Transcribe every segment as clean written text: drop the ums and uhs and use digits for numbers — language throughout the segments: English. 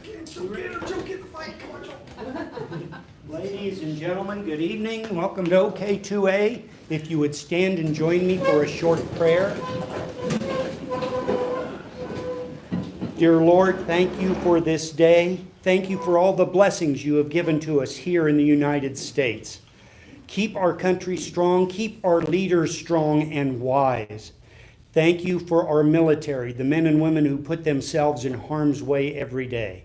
Joe, get the fight. Come on, Joe. Ladies and gentlemen, good evening. Welcome to OK2A. If you would stand and join me for a short prayer. Dear Lord, thank you for this day. Thank you for all the blessings you have given to us here in the United States. Keep our country strong. Keep our leaders strong and wise. Thank you for our military, the men and women who put themselves in harm's way every day.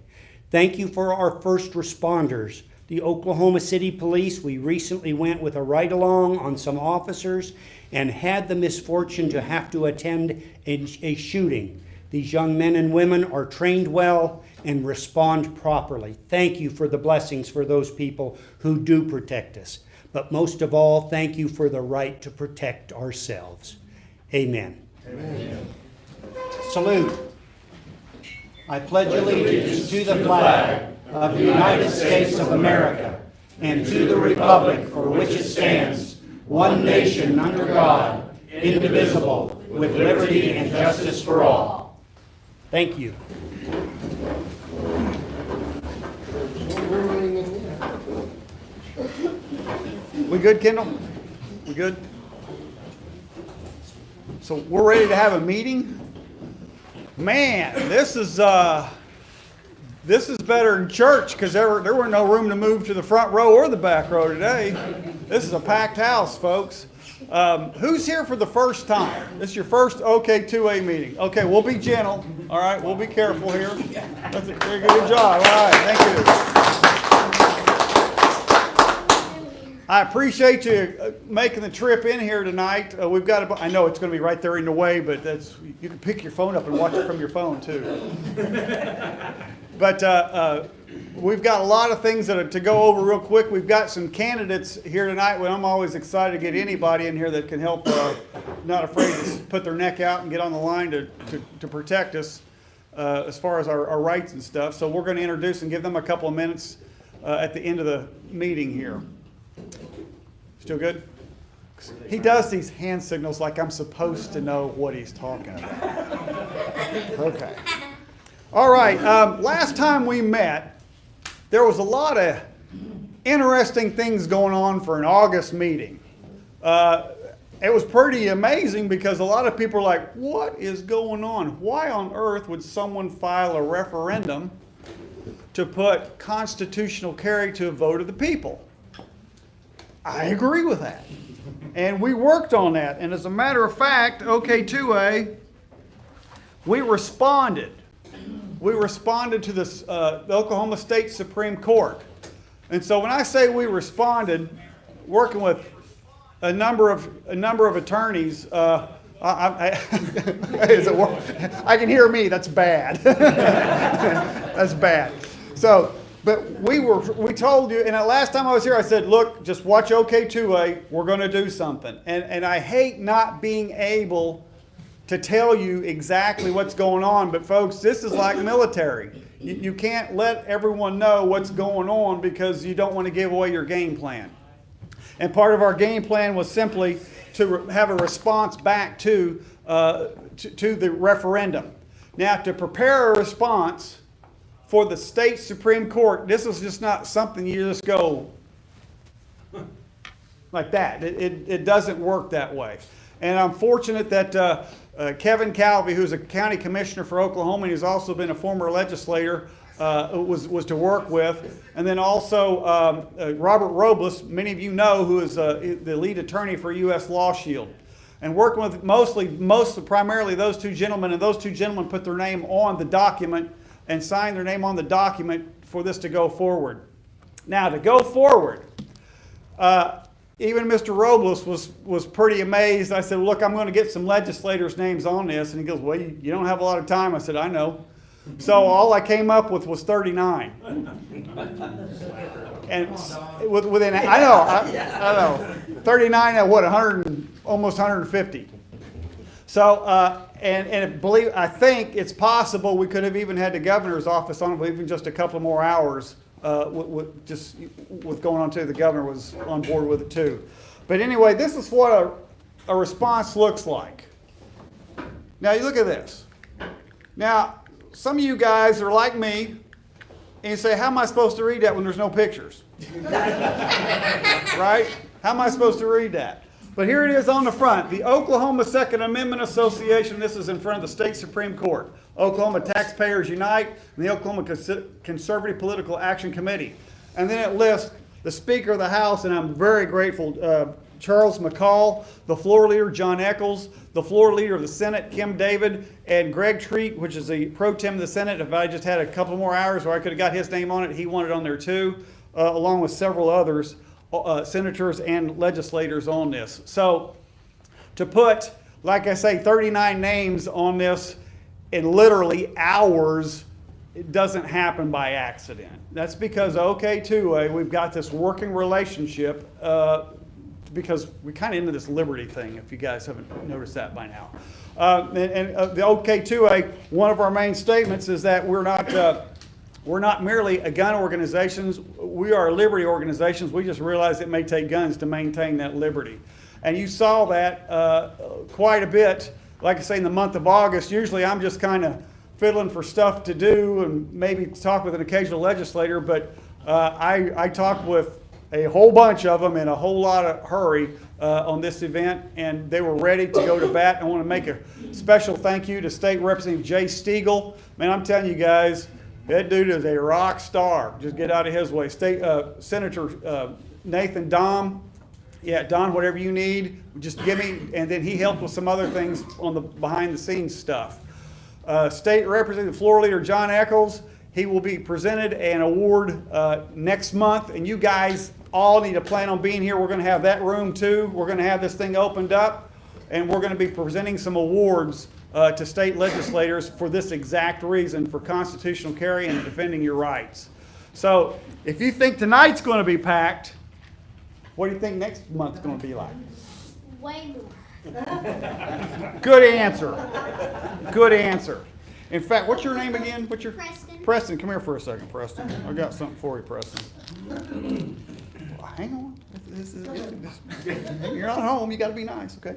Thank you for our first responders, the Oklahoma City Police. We recently went with a ride-along on some officers and had the misfortune to have to attend a shooting. These young men and women are trained well and respond properly. Thank you for the blessings for those people who do protect us. But most of all, thank you for the right to protect ourselves. Amen. Amen. Salute. I pledge allegiance to the flag of the United States of America and to the republic for which it stands, one nation under God, indivisible, with liberty and justice for all. Thank you. We good, Kendall? We good? So we're ready to have a meeting? Man, this is better than church because there were no room to move to the front row or the back row today. This is a packed house, folks. Who's here for the first time? This is your first OK2A meeting. Okay, we'll be gentle. All right, we'll be careful here. That's a very good job. All right, thank you. I appreciate you making the trip in here tonight. We've got I know it's going to be right there in the way, but you can pick your phone up and watch it from your phone too. But we've got a lot of things to go over real quick. We've got some candidates here tonight. Well, I'm always excited to get anybody in here that can help, not afraid to put their neck out and get on the line to protect us as far as our rights and stuff. So we're going to introduce and give them a couple of minutes at the end of the meeting here. Still good? He does these hand signals like I'm supposed to know what he's talking about. Okay. All right. Last time we met, there was a lot of interesting things going on for an August meeting. It was pretty amazing because a lot of people are like, what is going on? Why on earth would someone file a referendum to put constitutional carry to a vote of the people? I agree with that. And we worked on that. And as a matter of fact, OK2A, we responded. We responded to the Oklahoma State Supreme Court. And so when I say we responded, working with a number of attorneys, I can hear me. That's bad. That's bad. So, but we told you, and the last time I was here, I said, look, just watch OK2A. We're going to do something. And I hate not being able to tell you exactly what's going on. But folks, this is like military. You can't let everyone know what's going on because you don't want to give away your game plan. And part of our game plan was simply to have a response back to the referendum. Now, to prepare a response for the state Supreme Court, this is just not something you just go like that. It doesn't work that way. And I'm fortunate that Kevin Calvey, who's a county commissioner for Oklahoma, and he's also been a former legislator, was to work with. And then also Robert Robles, many of you know, who is the lead attorney for U.S. Law Shield. And working with primarily those two gentlemen, and those two gentlemen put their name on the document and signed their name on the document for this to go forward. Now, to go forward, even Mr. Robles was pretty amazed. I said, look, I'm going to get some legislators' names on this. And he goes, well, you don't have a lot of time. I said, I know. So all I came up with was 39. And within, I know, 39 at what, 100, almost 150. So, I think it's possible we could have even had the governor's office on it, even just a couple more hours with going on too. The governor was on board with it too. But anyway, this is what a response looks like. Now you look at this. Now, some of you guys are like me. And you say, how am I supposed to read that when there's no pictures? Right? How am I supposed to read that? But here it is on the front. The Oklahoma Second Amendment Association. This is in front of the state Supreme Court. Oklahoma Taxpayers Unite and the Oklahoma Conservative Political Action Committee. And then it lists the Speaker of the House, and I'm very grateful, Charles McCall, the floor leader, John Eccles, the floor leader of the Senate, Kim David, and Greg Treat, which is the pro tem of the Senate. If I just had a couple more hours where I could have got his name on it, he wanted on there too, along with several others, senators and legislators on this. So to put, like I say, 39 names on this in literally hours, it doesn't happen by accident. That's because OK2A, we've got this working relationship because we're kind of into this liberty thing, if you guys haven't noticed that by now. The OK2A, one of our main statements is that we're not merely a gun organization, we are a liberty organizations. We just realize it may take guns to maintain that liberty. And you saw that quite a bit, like I say, in the month of August. Usually I'm just kind of fiddling for stuff to do and maybe talk with an occasional legislator, but I talked with a whole bunch of them in a whole lot of hurry on this event, and they were ready to go to bat. I want to make a special thank you to State Representative Jay Stiegel. Man, I'm telling you guys, that dude is a rock star. Just get out of his way. Senator Nathan Dom, yeah, Don, whatever you need, just give me, and then he helped with some other things on the behind the scenes stuff. State Representative Floor Leader John Eccles, he will be presented an award next month, and you guys all need to plan on being here. We're going to have that room too. We're going to have this thing opened up, and we're going to be presenting some awards to state legislators for this exact reason, for constitutional carry and defending your rights. So if you think tonight's going to be packed, what do you think next month's going to be like? Way more. Good answer. Good answer. In fact, what's your name again? What's your Preston. Preston, come here for a second, Preston. I got something for you, Preston. Hang on. You're not home. You got to be nice, okay?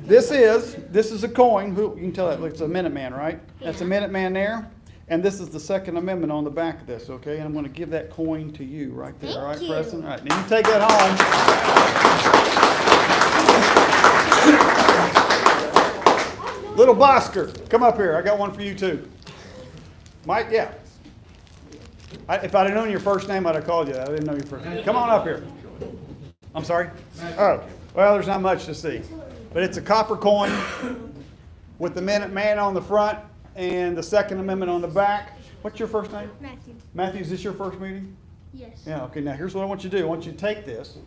This is a coin. You can tell that it's a Minuteman, right? That's a Minuteman there. And this is the Second Amendment on the back of this, okay? And I'm going to give that coin to you right there, all right, Preston? All right, now you take that home. Little Bosker, come up here. I got one for you too. Mike, yeah. If I'd have known your first name, I'd have called you that. I didn't know your first name. Come on up here. I'm sorry? Oh, well, there's not much to see. But it's a copper coin with the Minuteman on the front and the Second Amendment on the back. What's your first name? Matthew. Matthew, is this your first meeting? Yes. Yeah, okay, now here's what I want you to do. I want you to take this.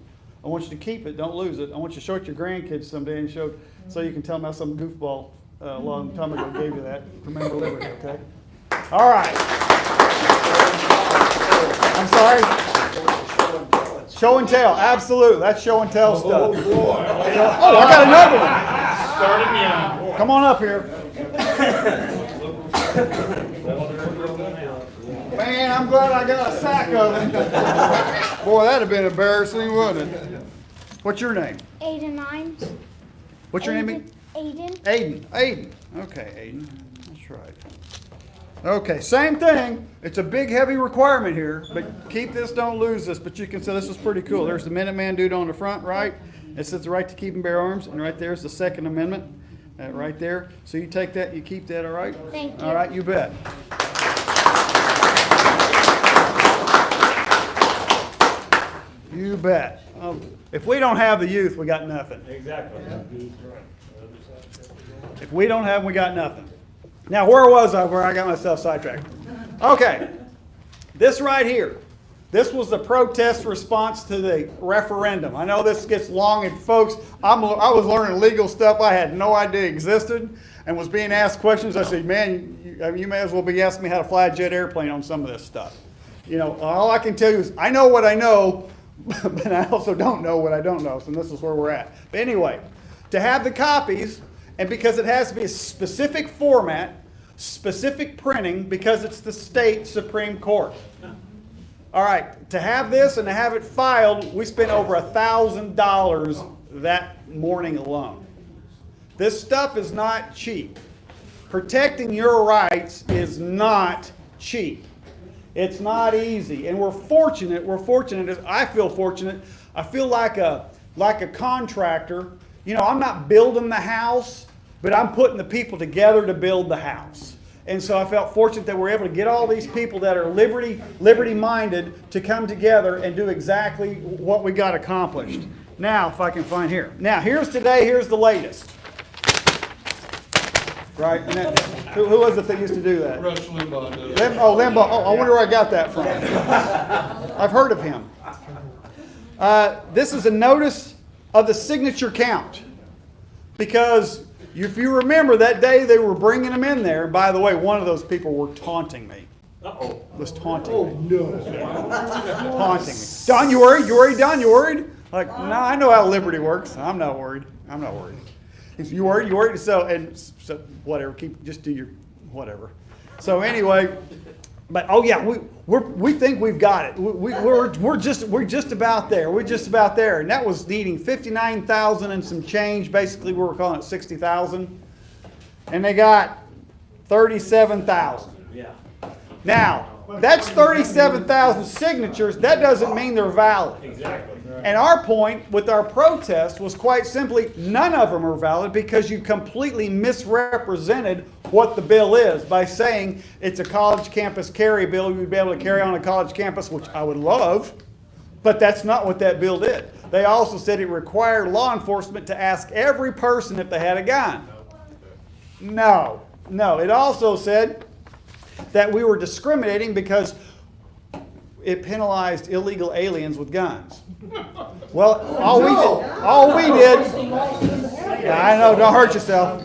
I want you to keep it, don't lose it. I want you to show it to your grandkids someday and show it so you can tell them how some goofball a long time ago gave you that. Remember liberty, okay? All right. I'm sorry? Show and tell, absolutely. That's show and tell stuff. Oh, boy. Oh, I got another one. Starting young. Come on up here. Man, I'm glad I got a sack of them. Boy, that'd have been embarrassing, wouldn't it? What's your name? Aiden Imes. What's your name? Aiden. Aiden. Okay, Aiden. That's right. Okay, same thing. It's a big, heavy requirement here, but keep this, don't lose this. But you can say this is pretty cool. There's the Minuteman dude on the front, right? It says the right to keep and bear arms, and right there's the Second Amendment, right there. So you take that, you keep that, all right? Thank you. All right, you bet. You bet. If we don't have the youth, we got nothing. Exactly. If we don't have them, we got nothing. Now, where was I where I got myself sidetracked? Okay, this right here. This was the protest response to the referendum. I know this gets long, and folks, I was learning legal stuff I had no idea existed and was being asked questions. I said, man, you may as well be asking me how to fly a jet airplane on some of this stuff. You know, all I can tell you is I know what I know, but I also don't know what I don't know, so this is where we're at. But anyway, to have the copies, and because it has to be a specific format, specific printing, because it's the state Supreme Court. All right, to have this and to have it filed, we spent over $1,000 that morning alone. This stuff is not cheap. Protecting your rights is not cheap. It's not easy, and we're fortunate. I feel fortunate. I feel like a contractor. You know, I'm not building the house, but I'm putting the people together to build the house. And so I felt fortunate that we're able to get all these people that are liberty-minded to come together and do exactly what we got accomplished. Now, if I can find here. Now, here's the latest. Right? And that, who was it that used to do that? Rush Limbaugh did it. Limbaugh. Oh, I wonder where I got that from. I've heard of him. This is a notice of the signature count. Because if you remember that day they were bringing them in there, by the way, one of those people were taunting me. Was taunting me. Taunting me. Don, you worried? You worried, Don? You worried? Like, no, I know how liberty works. I'm not worried. He said, you worried? You worried? So whatever. Just do your whatever. So anyway, but oh yeah, we think we've got it. We're just about there. We're just about there, and that was needing 59,000 and some change. Basically, we were calling it 60,000, and they got 37,000. Yeah. Now that's 37,000 signatures. That doesn't mean they're valid. Exactly. And our point with our protest was quite simply none of them are valid because you completely misrepresented what the bill is by saying it's a college campus carry bill. You'd be able to carry on a college campus, which I would love, but that's not what that bill did. They also said it required law enforcement to ask every person if they had a gun. No. It also said that we were discriminating because it penalized illegal aliens with guns. Well, all we did. Yeah, I know. Don't hurt yourself.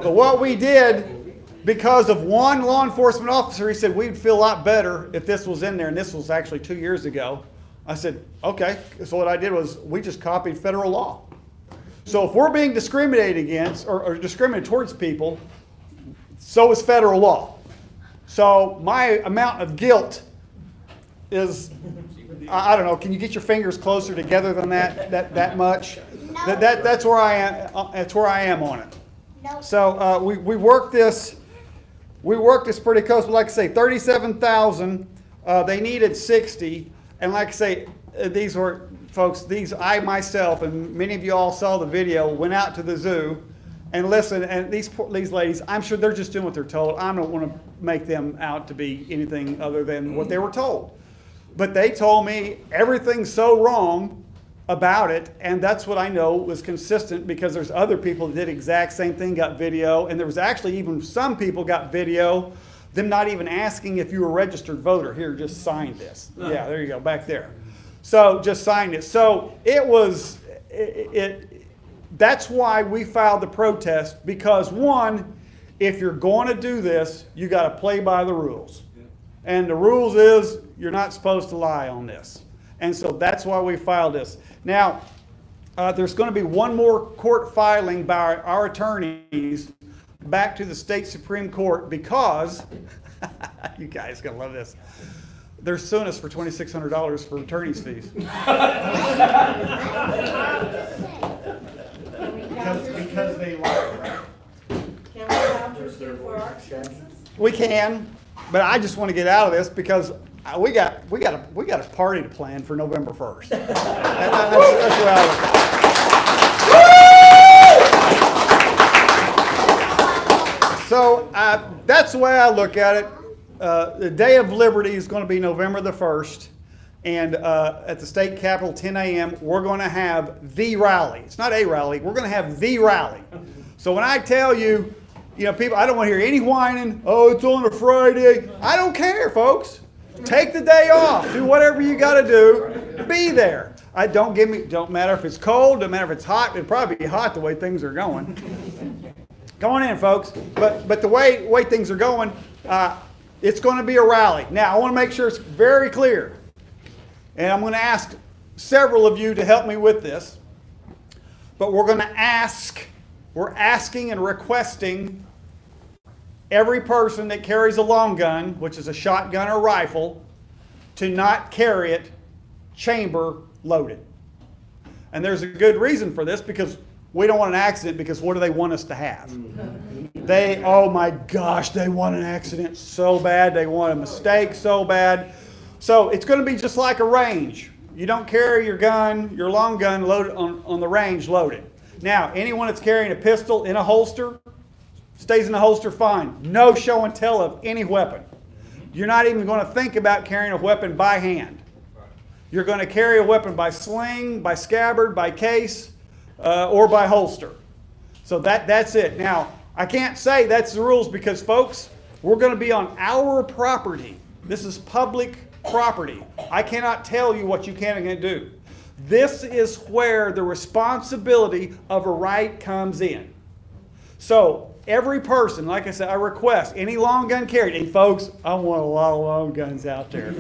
But what we did, because of one law enforcement officer, he said we'd feel a lot better if this was in there, and this was actually 2 years ago. I said, okay. So what I did was we just copied federal law. So if we're being discriminated against or discriminated towards people, so is federal law. So my amount of guilt is, I don't know, can you get your fingers closer together than that much? No. That's where I am. That's where I am on it. No. So we worked this pretty close. But like I say, 37,000. They needed 60, and like I say, these were folks. I myself and many of you all saw the video. Went out to the zoo. And listen, and these ladies, I'm sure they're just doing what they're told. I don't want to make them out to be anything other than what they were told. But they told me everything's so wrong about it, and that's what I know was consistent because there's other people that did exact same thing, got video, and there was actually even some people got video, them not even asking if you were a registered voter. Here, just sign this. Yeah, there you go, back there. So just sign it. So it was, that's why we filed the protest, because one, if you're going to do this, you got to play by the rules. And the rules is you're not supposed to lie on this. And so that's why we filed this. Now, there's going to be one more court filing by our attorneys back to the state Supreme Court because, you guys are going to love this, they're suing us for $2,600 for attorney's fees. Because they lied, right? Can we vouchers for our expenses? We can, but I just want to get out of this because we got a party to plan for November 1st. That's where I look at it. So that's the way I look at it. The Day of Liberty is going to be November the 1st. And at the state capitol, 10 a.m., we're going to have the rally. It's not a rally. We're going to have the rally. So when I tell you, people, I don't want to hear any whining. Oh, it's on a Friday. I don't care, folks. Take the day off. Do whatever you got to do. Be there. Don't matter if it's cold. Don't matter if it's hot. It'll probably be hot the way things are going. Come on in, folks. But the way things are going, it's going to be a rally. Now, I want to make sure it's very clear. And I'm going to ask several of you to help me with this. But we're asking and requesting every person that carries a long gun, which is a shotgun or rifle, to not carry it chamber loaded. And there's a good reason for this because We don't want an accident because what do they want us to have? Oh my gosh, they want an accident so bad. They want a mistake so bad. So it's going to be just like a range. You don't carry your gun, your long gun loaded on the range loaded. Now, anyone that's carrying a pistol in a holster, stays in the holster fine. No show and tell of any weapon. You're not even going to think about carrying a weapon by hand. You're going to carry a weapon by sling, by scabbard, by case, or by holster. So that's it. Now, I can't say that's the rules because, folks, we're going to be on our property. This is public property. I cannot tell you what you can and can't do. This is where the responsibility of a right comes in. So every person, like I said, I request any long gun carried. And folks, I want a lot of long guns out there.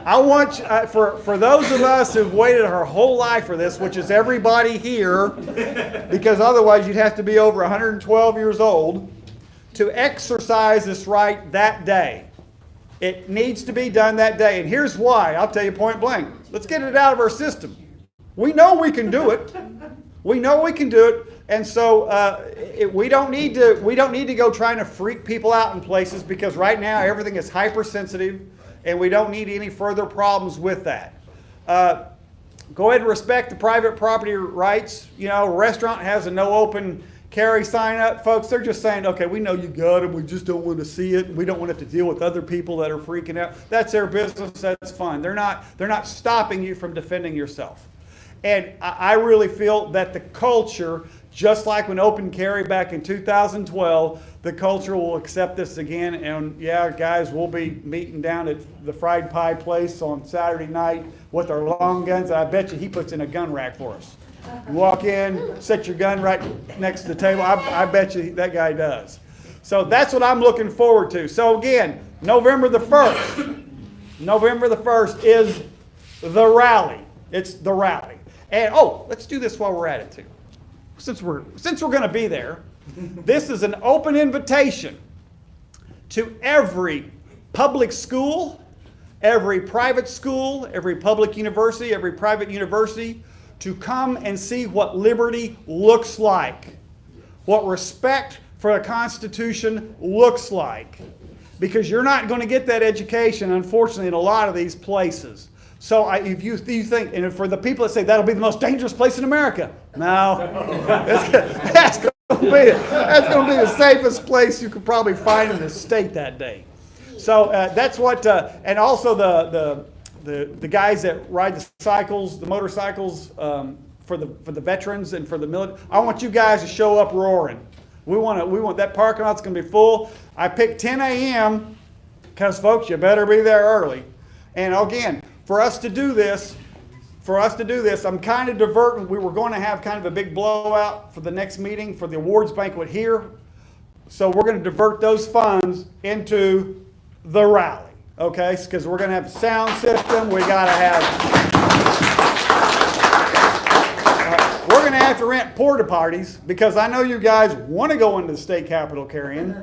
I want for those of us who've waited our whole life for this, which is everybody here, because otherwise you'd have to be over 112 years old, to exercise this right that day. It needs to be done that day. And here's why. I'll tell you point blank. Let's get it out of our system. We know we can do it. We know we can do it. And so we don't need to go trying to freak people out in places because right now everything is hypersensitive and we don't need any further problems with that. Go ahead and respect the private property rights. You know, a restaurant has a no open carry sign up, folks. They're just saying, okay, we know you got them. We just don't want to see it. We don't want to have to deal with other people that are freaking out. That's their business. That's fine. They're not stopping you from defending yourself. And I really feel that the culture, just like when open carry back in 2012, the culture will accept this again. And yeah, guys, we'll be meeting down at the Fried Pie place on Saturday night with our long guns. I bet you he puts in a gun rack for us. You walk in, set your gun right next to the table. I bet you that guy does. So that's what I'm looking forward to. So again, November the 1st. November the 1st is the rally. It's the rally. And let's do this while we're at it too. Since we're going to be there, this is an open invitation to every public school, every private school, every public university, every private university, to come and see what liberty looks like, what respect for the Constitution looks like. Because you're not going to get that education, unfortunately, in a lot of these places. So if you think, and for the people that say that'll be the most dangerous place in America, no, that's going to be the safest place you could probably find in the state that day. So that's what, and also the guys that ride the cycles, the motorcycles, for the veterans and for the military. I want you guys to show up roaring. We want that parking lot's going to be full. I picked 10 a.m. because folks, you better be there early. And again, for us to do this, I'm kind of diverting. We were going to have kind of a big blowout for the next meeting for the awards banquet here. So we're going to divert those funds into the rally. Okay, because we're going to have a sound system. We're going to have to rent porta potties because I know you guys want to go into the state capitol carrying,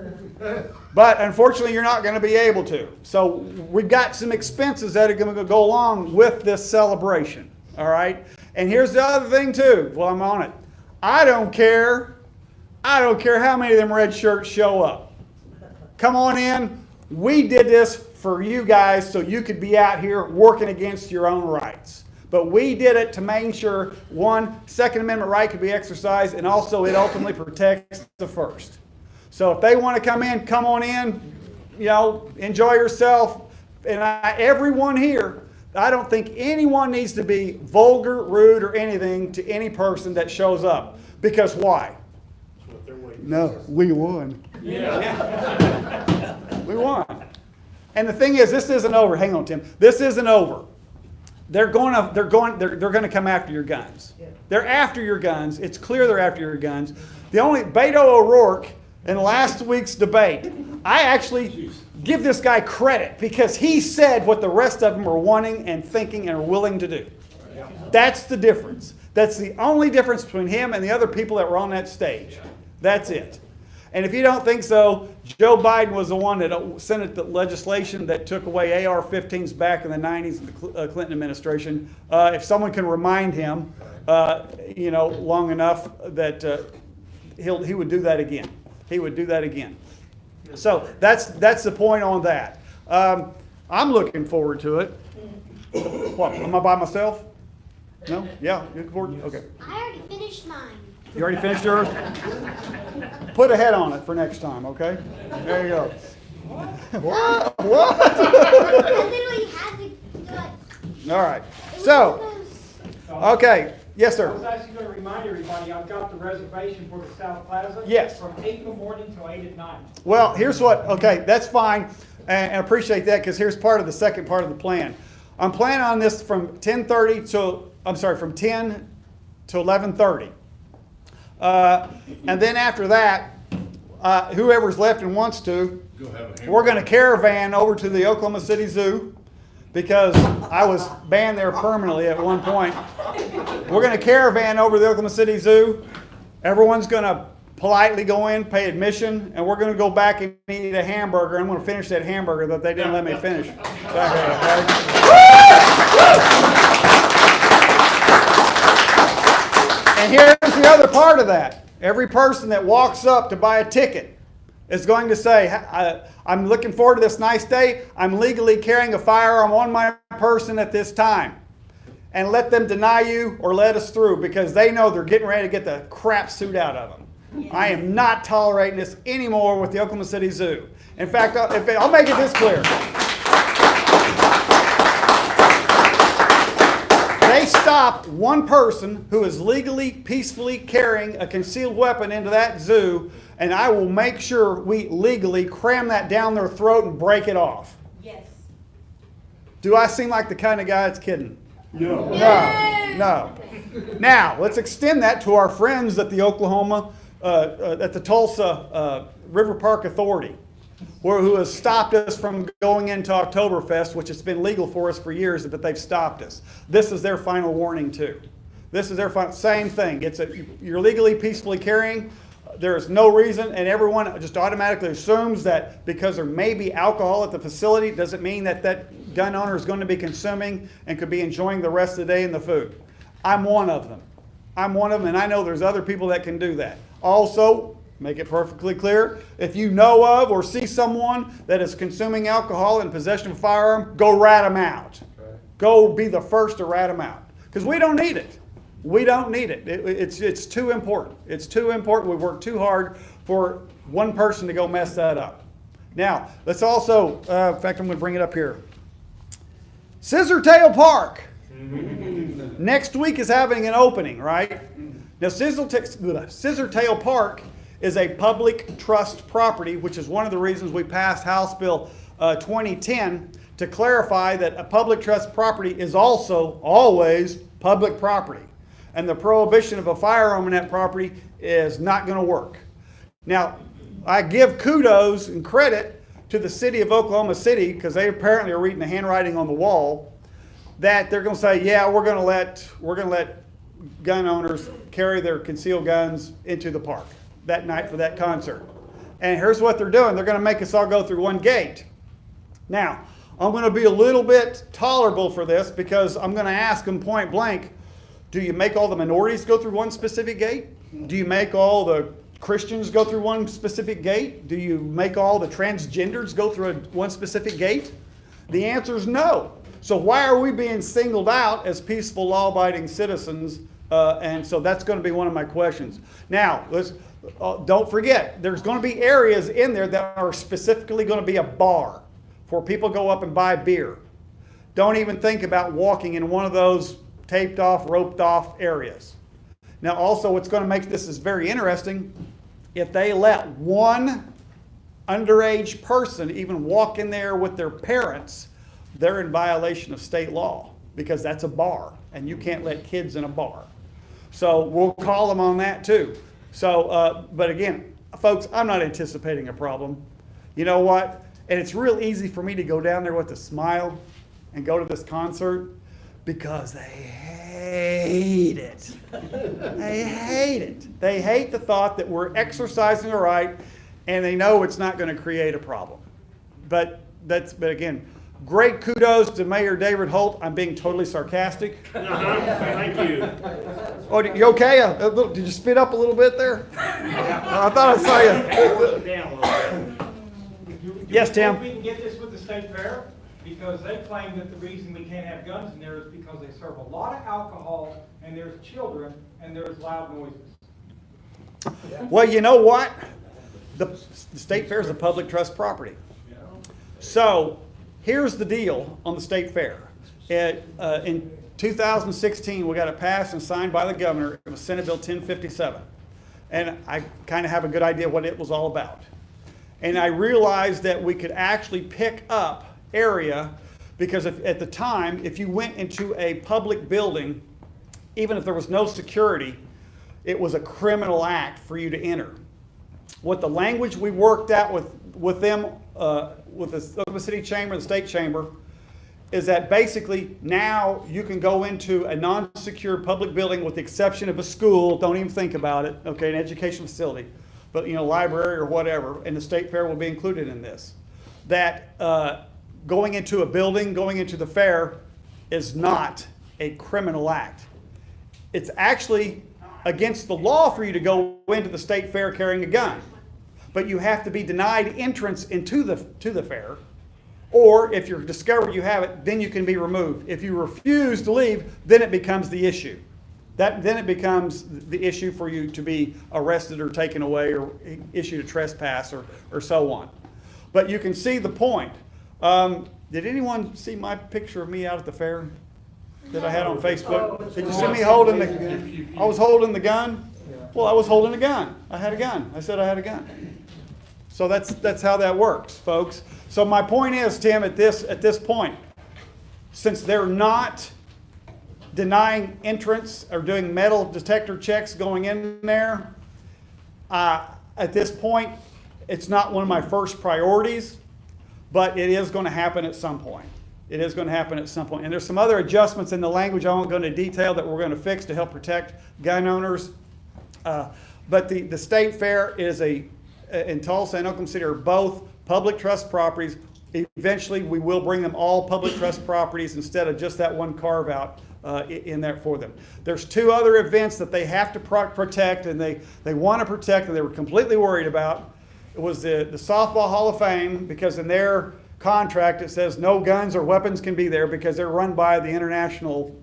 but unfortunately you're not going to be able to. So we've got some expenses that are going to go along with this celebration. All right, and here's the other thing too. While I'm on it, I don't care how many of them red shirts show up. Come on in. We did this for you guys so you could be out here working against your own rights. But we did it to make sure, one, Second Amendment right could be exercised, and also it ultimately protects the First. So if they want to come on in, you know, enjoy yourself. And everyone here, I don't think anyone needs to be vulgar, rude, or anything to any person that shows up. Because why? No, we won. Yeah. We won. And the thing is, this isn't over. Hang on, Tim. This isn't over. They're going to come after your guns. They're after your guns. It's clear they're after your guns. Beto O'Rourke in last week's debate, I actually give this guy credit because he said what the rest of them are wanting and thinking and are willing to do. That's the difference. That's the only difference between him and the other people that were on that stage. That's it. And if you don't think so, Joe Biden was the one that sent the legislation that took away AR-15s back in the 90s in the Clinton administration. If someone can remind him, long enough that he would do that again. He would do that again. So that's the point on that. I'm looking forward to it. What? Am I by myself? No? Yeah? You're looking forward? Okay. I already finished mine. You already finished yours? Put a head on it for next time, okay? There you go. What? I literally had to do it. All right. It was So, one of those- okay. Yes, I was sir. actually going to remind everybody, I've got the reservation for the South Plaza. Yes. From 8 in the morning till 8 at night. Well, here's what, okay, that's fine. And I appreciate that because here's part of the second part of the plan. I'm planning on this from 10:30 from 10 to 11:30. And then after that, whoever's left and wants to, we're going to caravan over to the Oklahoma City Zoo because I was banned there permanently at one point. We're going to caravan over to the Oklahoma City Zoo. Everyone's going to politely go in, pay admission, and we're going to go back and eat a hamburger. I'm going to finish that hamburger that they didn't let me finish. And here's the other part of that. Every person that walks up to buy a ticket is going to say, I'm looking forward to this nice day. I'm legally carrying a firearm on my person at this time. And let them deny you or let us through because they know they're getting ready to get the crap suit out of them. Yeah. I am not tolerating this anymore with the Oklahoma City Zoo. In fact, I'll make it this clear. They stop one person who is legally, peacefully carrying a concealed weapon into that zoo, and I will make sure we legally cram that down their throat and break it off. Yes. Do I seem like the kind of guy that's kidding? No. No. Now, let's extend that to our friends at the at the Tulsa River Park Authority, who has stopped us from going into Oktoberfest, which has been legal for us for years, but they've stopped us. This is their final warning too. This is their same thing. You're legally, peacefully carrying. There is no reason, and everyone just automatically assumes that because there may be alcohol at the facility, doesn't mean that that gun owner is going to be consuming and could be enjoying the rest of the day in the food. I'm one of them. I'm one of them, and I know there's other people that can do that. Also, make it perfectly clear, if you know of or see someone that is consuming alcohol in possession of a firearm, go rat them out. Okay. Go be the first to rat them out. Because we don't need it. We don't need it. It's too important. It's too important. We work too hard for one person to go mess that up. Now, let's also, in fact, I'm going to bring it up here. Scissortail Park. Next week is having an opening, right? Now, Scissortail Park is a public trust property, which is one of the reasons we passed House Bill 2010 to clarify that a public trust property is also always public property. And the prohibition of a firearm on that property is not going to work. Now, I give kudos and credit to the city of Oklahoma City because they apparently are reading the handwriting on the wall that they're going to say, yeah, we're going to let gun owners carry their concealed guns into the park that night for that concert. And here's what they're doing. They're going to make us all go through one gate. Now, I'm going to be a little bit tolerable for this because I'm going to ask them point blank, do you make all the minorities go through one specific gate? Do you make all the Christians go through one specific gate? Do you make all the transgenders go through one specific gate? The answer is no. So why are we being singled out as peaceful, law-abiding citizens? And so that's going to be one of my questions. Now, don't forget, there's going to be areas in there that are specifically going to be a bar for people to go up and buy beer. Don't even think about walking in one of those taped off, roped off areas. Now also what's going to make this is very interesting, if they let one underage person even walk in there with their parents, they're in violation of state law because that's a bar and you can't let kids in a bar. So we'll call them on that too. So, but again, folks, I'm not anticipating a problem. You know what? And it's real easy for me to go down there with a smile and go to this concert because they hate it. They hate it. They hate the thought that we're exercising our right and they know it's not going to create a problem. But again, great kudos to Mayor David Holt. I'm being totally sarcastic. Thank you. Oh, you okay? Did you speed up a little bit there? I thought I saw you. Down a little bit. Yes, Tim. We can get this with the state fair, because they claim that the reason we can't have guns in there is because they serve a lot of alcohol, and there's children, and there's loud noises. Well, you know what? The state fair is a public trust property. So here's the deal on the state fair. In 2016, we got it passed and signed by the governor. It was Senate Bill 1057. And I kind of have a good idea what it was all about. And I realized that we could actually pick up area, because at the time, if you went into a public building, even if there was no security, it was a criminal act for you to enter. What the language we worked out with them, with the Oklahoma City Chamber and the State Chamber, is that basically now you can go into a non-secure public building with the exception of a school, don't even think about it, okay, an education facility, but library or whatever, and the state fair will be included in this. That going into a building, going into the fair is not a criminal act. It's actually against the law for you to go into the state fair carrying a gun. But you have to be denied entrance into the fair, or if you're discovered you have it, then you can be removed. If you refuse to leave, then it becomes the issue. Then it becomes the issue for you to be arrested or taken away or issued a trespass or so on. But you can see the point. Did anyone see my picture of me out at the fair that I had on Facebook? Did you see me holding I was holding the gun? Well, I was holding a gun. I had a gun. I said I had a gun. So that's how that works, folks. So my point is, Tim, at this point, since they're not denying entrance or doing metal detector checks going in there, at this point, it's not one of my first priorities, but it is going to happen at some point. It is going to happen at some point. And there's some other adjustments in the language I won't go into detail that we're going to fix to help protect gun owners. But the state fair is in Tulsa and Oklahoma City are both public trust properties. Eventually, we will bring them all public trust properties instead of just that one carve out in there for them. There's two other events that they have to protect, and they want to protect, and they were completely worried about. It was the Softball Hall of Fame, because in their contract it says no guns or weapons can be there because they're run by the International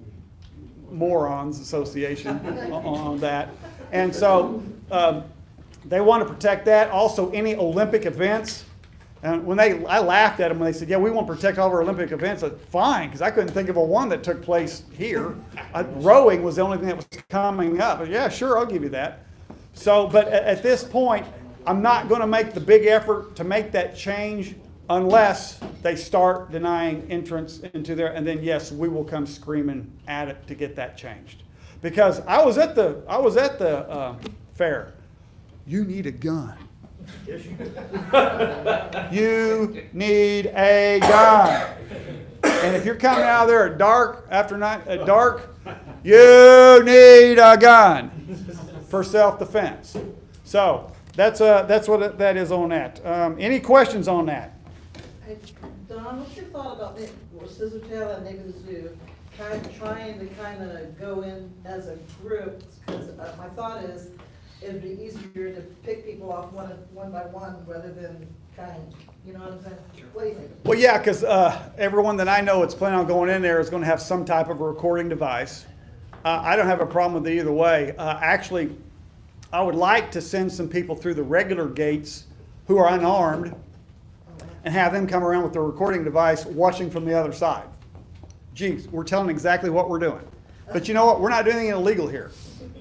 Morons Association on that. And so they want to protect that. Also, any Olympic events. And I laughed at them when they said, yeah, we want to protect all of our Olympic events. I said, fine, because I couldn't think of one that took place here. Rowing was the only thing that was coming up. But yeah, sure, I'll give you that. So, but at this point, I'm not going to make the big effort to make that change unless they start denying entrance into there. And then, yes, we will come screaming at it to get that changed. Because I was at the fair. You need a gun. Yes, you do. You need a gun. And if you're coming out of there at dark, you need a gun for self-defense. So that's what that is on that. Any questions on that? Hey, Don, what's your thought about the Scissortail and maybe the zoo trying to go in as a group? Because my thought is it'd be easier to pick people off one by one rather than you know what I'm saying? What do you think? Well, yeah, because everyone that I know that's planning on going in there is going to have some type of a recording device. I don't have a problem with it either way. Actually, I would like to send some people through the regular gates who are unarmed and have them come around with their recording device watching from the other side. Geez, we're telling exactly what we're doing. But you know what? We're not doing anything illegal here.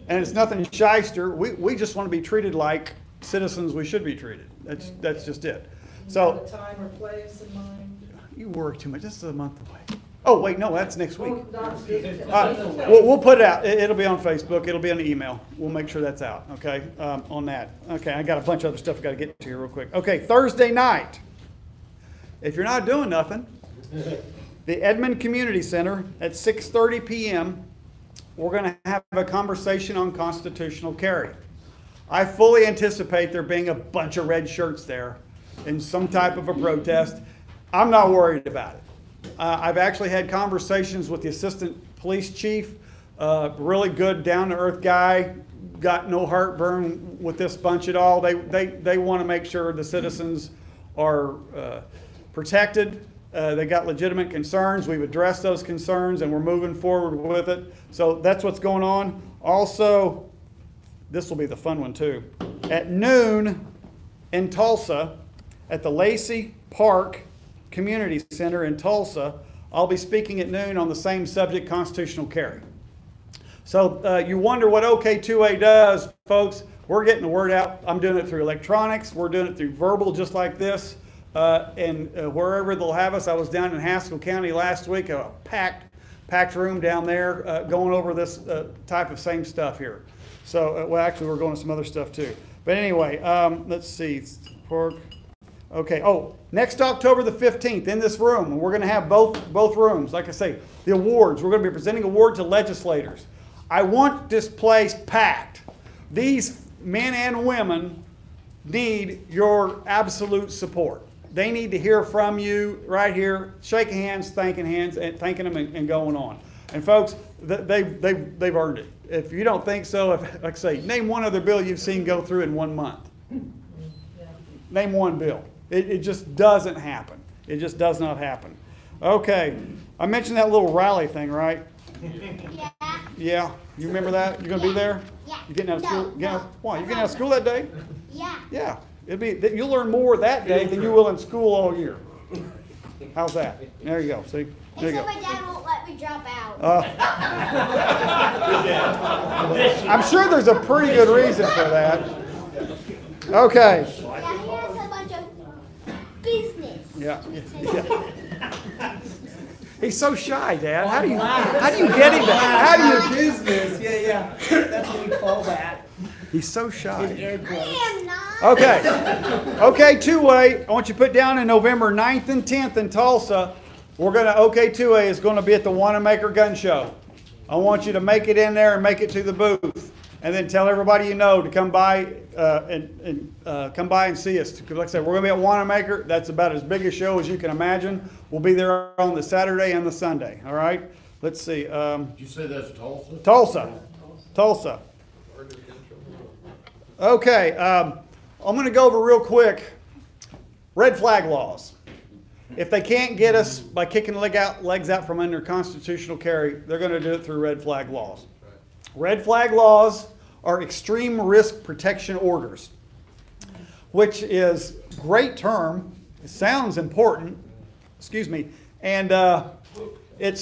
And it's nothing shyster. We just want to be treated like citizens we should be treated. That's just it. So, you got a time or place in mind? You worry too much. This is a month away. Oh, wait, no, that's next week. Well, Don, Scissortail. We'll put it out. It'll be on Facebook. It'll be on the email. We'll make sure that's out, okay, on that. Okay, I got a bunch of other stuff I got to get to here real quick. Okay, Thursday night. If you're not doing nothing, the Edmond Community Center at 6:30 p.m., we're going to have a conversation on constitutional carry. I fully anticipate there being a bunch of red shirts there in some type of a protest. I'm not worried about it. I've actually had conversations with the assistant police chief, really good, down-to-earth guy, got no heartburn with this bunch at all. They want to make sure the citizens are protected. They got legitimate concerns. We've addressed those concerns and we're moving forward with it. So that's what's going on. Also, this will be the fun one too. At noon in Tulsa, at the Lacey Park Community Center in Tulsa, I'll be speaking at noon on the same subject, constitutional carry. So you wonder what OK2A does, folks. We're getting the word out. I'm doing it through electronics. We're doing it through verbal, just like this. And wherever they'll have us. I was down in Haskell County last week, a packed room down there, going over this type of same stuff here. So, well, actually, we're going to some other stuff too. But anyway, let's see. Okay. Oh, next October the 15th in this room, and we're going to have both rooms. Like I say, the awards. We're going to be presenting awards to legislators. I want this place packed. These men and women need your absolute support. They need to hear from you right here, shaking hands, thanking them, and going on. And folks, they've earned it. If you don't think so, like I say, name one other bill you've seen go through in 1 month. Name one bill. It just doesn't happen. It just does not happen. Okay, I mentioned that little rally thing, right? Yeah. Yeah, you remember that? You're gonna be there? Yeah. You getting out of school? No. Why? You getting out of school that day? Yeah. Yeah. You'll learn more that day than you will in school all year. How's that? There you go. See? There you Except go. my dad won't let me drop out. I'm sure there's a pretty good reason for that. Okay. Yeah, he has a bunch of business. Yeah. He's so shy, Dad. How do you get him to? How do you? Business, yeah. That's what we call that. He's so shy. Air quotes. I am not. Okay. OK2A, I want you to put down in November 9th and 10th in Tulsa. OK2A is going to be at the Wanamaker Gun Show. I want you to make it in there and make it to the booth. And then tell everybody you know to come by come by and see us. Because like I said, we're going to be at Wanamaker. That's about as big a show as you can imagine. We'll be there on the Saturday and the Sunday. All right? Let's see. Did you say that's Tulsa? Tulsa. Okay. I'm going to go over real quick red flag laws. If they can't get us by kicking legs out from under constitutional carry, they're going to do it through red flag laws. Red flag laws are extreme risk protection orders, which is a great term. It sounds important, and it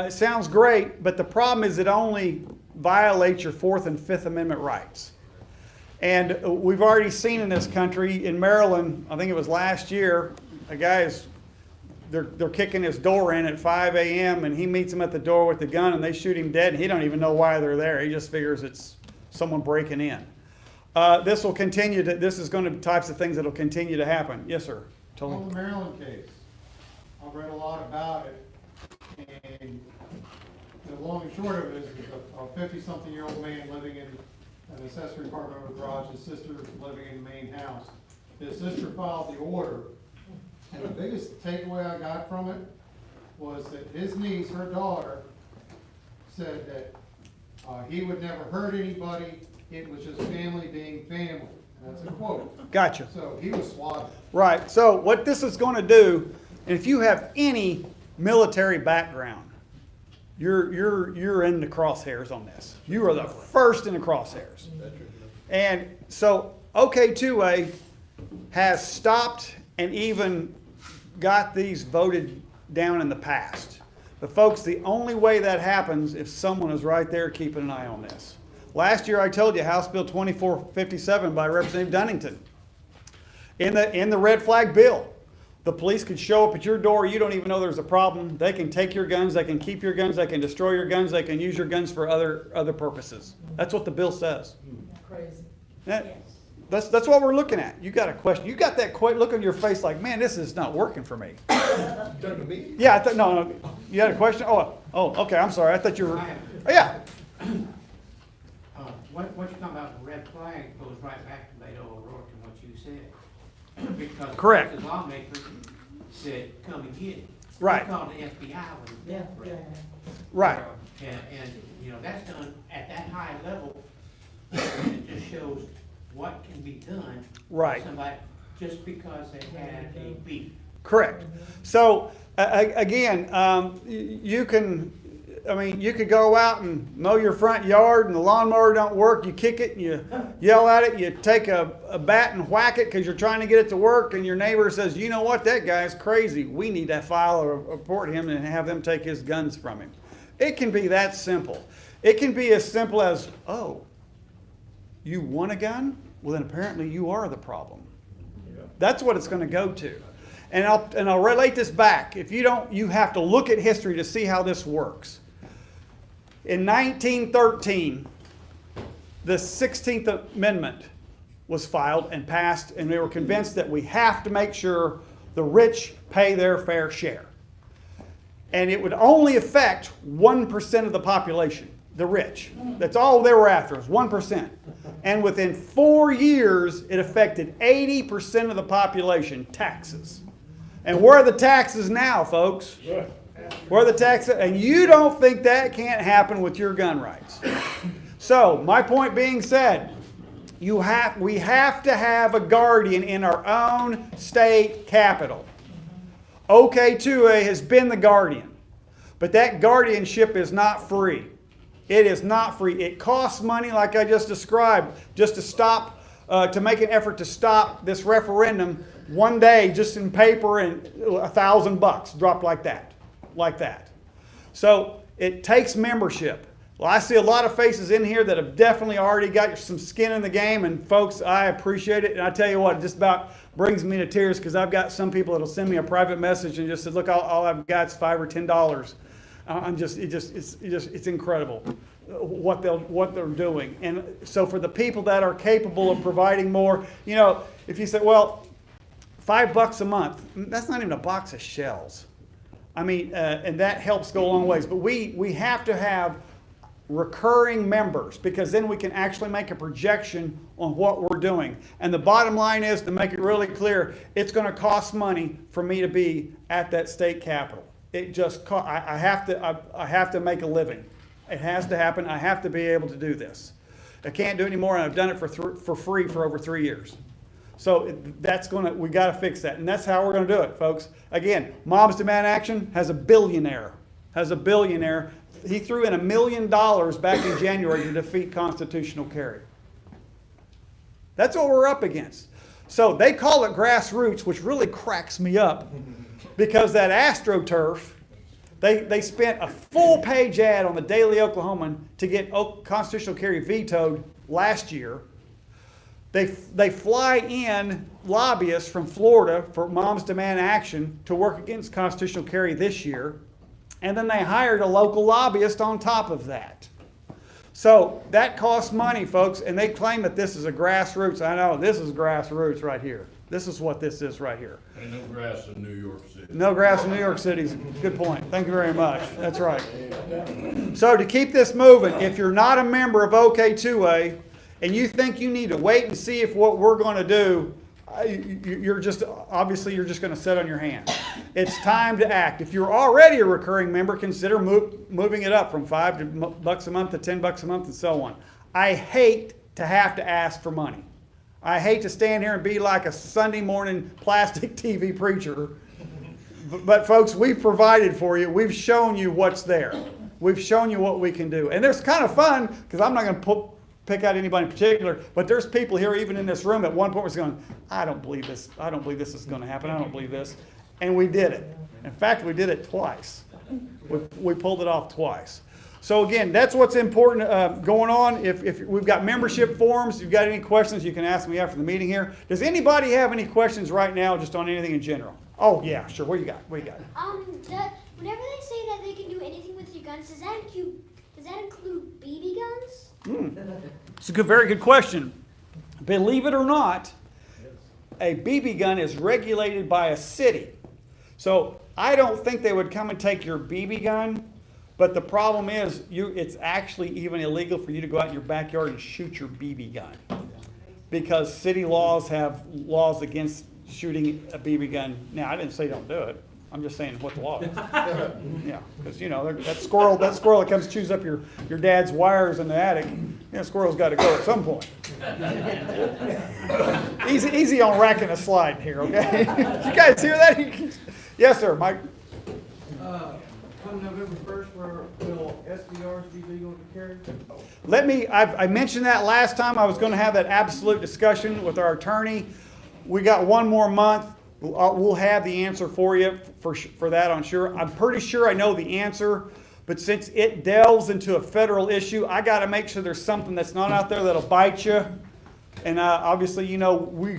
sounds great, but the problem is it only violates your Fourth and Fifth Amendment rights. And we've already seen in this country, in Maryland, I think it was last year, a guy they're kicking his door in at 5 a.m. and he meets them at the door with the gun and they shoot him dead and he don't even know why they're there. He just figures it's someone breaking in. This will continue to, this is going to be types of things that will continue to happen. Yes, sir. Totally. On the Maryland case, I've read a lot about it, and the long and short of it is a 50-something-year-old man living in an accessory apartment with a garage, his sister living in the main house. His sister filed the order, and the biggest takeaway I got from it was that his niece, her daughter, said that he would never hurt anybody, it was just family being family. That's a quote. Gotcha. So he was swatted. Right. So what this is going to do, and if you have any military background, you're in the crosshairs on this. You are the first in the crosshairs. And so OK2A has stopped and even got these voted down in the past. But folks, the only way that happens if someone is right there keeping an eye on this. Last year I told you House Bill 2457 by Representative Dunnington. In the red flag bill, the police could show up at your door, you don't even know there's a problem. They can take your guns, they can keep your guns, they can destroy your guns, they can use your guns for other purposes. That's what the bill says. Crazy. That's what we're looking at. You got a question. You got that look on your face like, man, this is not working for me. Done to me? Yeah, no. You had a question? Oh, okay. I'm sorry. I thought you were. Oh, yeah. What you're talking about, the red flag, goes right back to Beto O'Rourke and what you said. Because Correct. the lawmakers said, come and get it. Right. We called the FBI when it was desperate. Right. And, you know, that's done at that high level. It just shows what can be done. Right. by Somebody, just because they had a beef. Correct. So, again, you could go out and mow your front yard and the lawnmower don't work, you kick it and you yell at it, you take a bat and whack it because you're trying to get it to work, and your neighbor says, you know what, that guy's crazy, we need to file a report him and have them take his guns from him. It can be that simple. It can be as simple as, oh, you want a gun? Well, then apparently you are the problem. That's what it's going to go to. And I'll relate this back. If you don't, you have to look at history to see how this works. In 1913, the 16th Amendment was filed and passed, and they were convinced that we have to make sure the rich pay their fair share. And it would only affect 1% of the population, the rich. That's all they were after, was 1%. And within 4 years, it affected 80% of the population, taxes. And where are the taxes now, folks? Where are the taxes? And you don't think that can't happen with your gun rights. So, my point being said, we have to have a guardian in our own state capital. OK2A has been the guardian. But that guardianship is not free. It is not free. It costs money, like I just described, just to stop, to make an effort to stop this referendum one day, just in paper, and $1,000 dropped like that. So it takes membership. Well, I see a lot of faces in here that have definitely already got some skin in the game, and folks, I appreciate it. And I tell you what, it just about brings me to tears, because I've got some people that'll send me a private message and just say, look, all I've got is $5 or $10. It's incredible what they're doing. And so for the people that are capable of providing more, you know, if you say, well, $5 a month, that's not even a box of shells. I mean, and that helps go a long ways. But we have to have recurring members, because then we can actually make a projection on what we're doing. And the bottom line is, to make it really clear, it's going to cost money for me to be at that state capitol. It just I have to make a living. It has to happen. I have to be able to do this. I can't do it anymore, and I've done it for free for over 3 years. So we got to fix that, and that's how we're going to do it, folks. Again, Moms Demand Action has a billionaire. He threw in $1 million back in January to defeat constitutional carry. That's what we're up against. So they call it grassroots, which really cracks me up, because that AstroTurf, they spent a full-page ad on the Daily Oklahoman to get constitutional carry vetoed last year. They fly in lobbyists from Florida for Moms Demand Action to work against constitutional carry this year. And then they hired a local lobbyist on top of that. So that costs money, folks, and they claim that this is a grassroots. I know, this is grassroots right here. This is what this is right here. Ain't no grass in New York City. No grass in New York City. Good point. Thank you very much. That's right. So to keep this moving, if you're not a member of OK2A and you think you need to wait and see if what we're going to do, you're just going to sit on your hands. It's time to act. If you're already a recurring member, consider moving it up from $5 a month to $10 a month and so on. I hate to have to ask for money. I hate to stand here and be like a Sunday morning plastic TV preacher. But folks, we've provided for you. We've shown you what's there. We've shown you what we can do. And it's kind of fun, because I'm not going to pick out anybody in particular, but there's people here, even in this room, at one point was going, I don't believe this. I don't believe this is going to happen. I don't believe this. And we did it. In fact, we did it twice. We pulled it off twice. So again, that's what's important going on. If we've got membership forms, if you've got any questions, you can ask me after the meeting here. Does anybody have any questions right now, just on anything in general? Oh yeah, sure. What you got? Whenever they say that they can do anything with your guns, does that include BB guns? It's a very good question. Believe it or not, a BB gun is regulated by a city. So I don't think they would come and take your BB gun, but the problem is it's actually even illegal for you to go out in your backyard and shoot your BB gun, because city laws have laws against shooting a BB gun. Now, I didn't say don't do it. I'm just saying what the law is. Yeah, because, you know, that squirrel that comes chews up your dad's wires in the attic, squirrel's got to go at some point. Easy on racking a slide here, okay? You guys hear that? Yes, sir, Mike. Come November 1st, will SBRs be legal to carry? I mentioned that last time. I was going to have that absolute discussion with our attorney. We got one more month. We'll have the answer for you for that, I'm sure. I'm pretty sure I know the answer, but since it delves into a federal issue, I got to make sure there's something that's not out there that'll bite you. And obviously, you know, we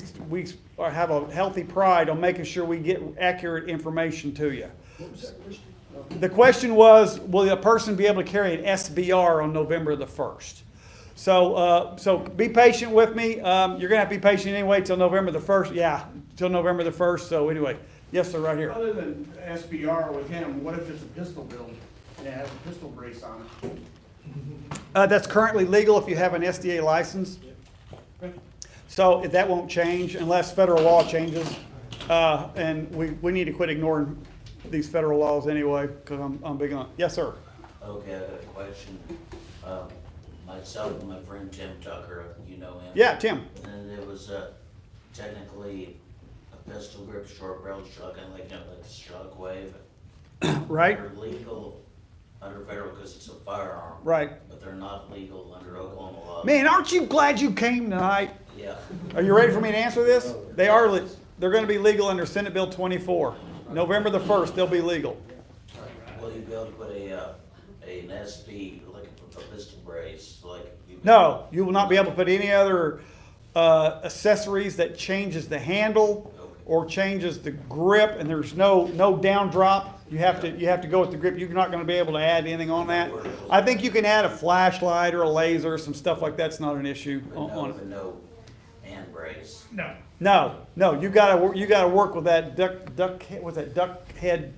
have a healthy pride on making sure we get accurate information to you. What was that question? The question was, will a person be able to carry an SBR on November the 1st? So be patient with me. You're going to have to be patient anyway till November the 1st. Yeah, till November the 1st. So anyway, yes, sir, right here. Other than SBR with him, what if it's a pistol build and it has a pistol brace on it? That's currently legal if you have an SDA license. So that won't change unless federal law changes. And we need to quit ignoring these federal laws anyway, because I'm big on it. Yes, sir. Okay, I got a question. Myself and my friend Tim Tucker, you know him. Yeah, Tim. And it was technically a pistol grip short barrel shotgun, like the Shockwave. Right. They're legal under federal because it's a firearm. Right. But they're not legal under Oklahoma law. Man, aren't you glad you came tonight? Yeah. Are you ready for me to answer this? They're going to be legal under Senate Bill 24. November the 1st, they'll be legal. Will you be able to put an SB, like a pistol brace, like? No, you will not be able to put any other accessories that changes the handle or changes the grip, and there's no down drop. You have to go with the grip. You're not going to be able to add anything on that. I think you can add a flashlight or a laser, some stuff like that's not an issue on it. No hand brace. No, you gotta work with that duck head?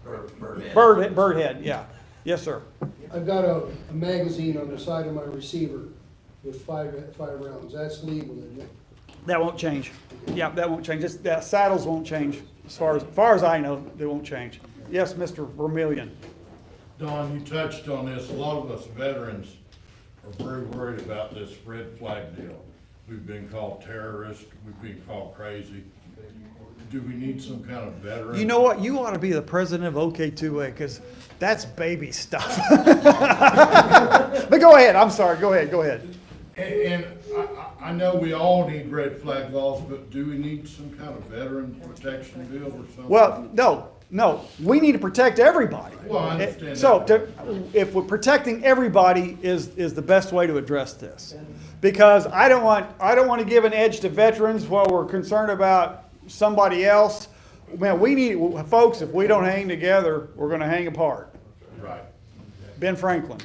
Bird head, yeah. Yes, sir. I've got a magazine on the side of my receiver with five rounds. That's legal, isn't it? That won't change. Yeah, that won't change. The saddles won't change. As far as I know, they won't change. Yes, Mr. Vermillion. Don, you touched on this. A lot of us veterans are very worried about this red flag deal. We've been called terrorists. We've been called crazy. Do we need some kind of veteran? You know what? You ought to be the president of OK2A because that's baby stuff. But go ahead. I'm sorry. Go ahead. And I know we all need red flag laws, but do we need some kind of veteran protection bill or something? Well, no. We need to protect everybody. Well, I understand So that. if we're protecting everybody is the best way to address this. Because I don't want to give an edge to veterans while we're concerned about somebody else. Man, folks, if we don't hang together, we're going to hang apart. Right. Ben Franklin.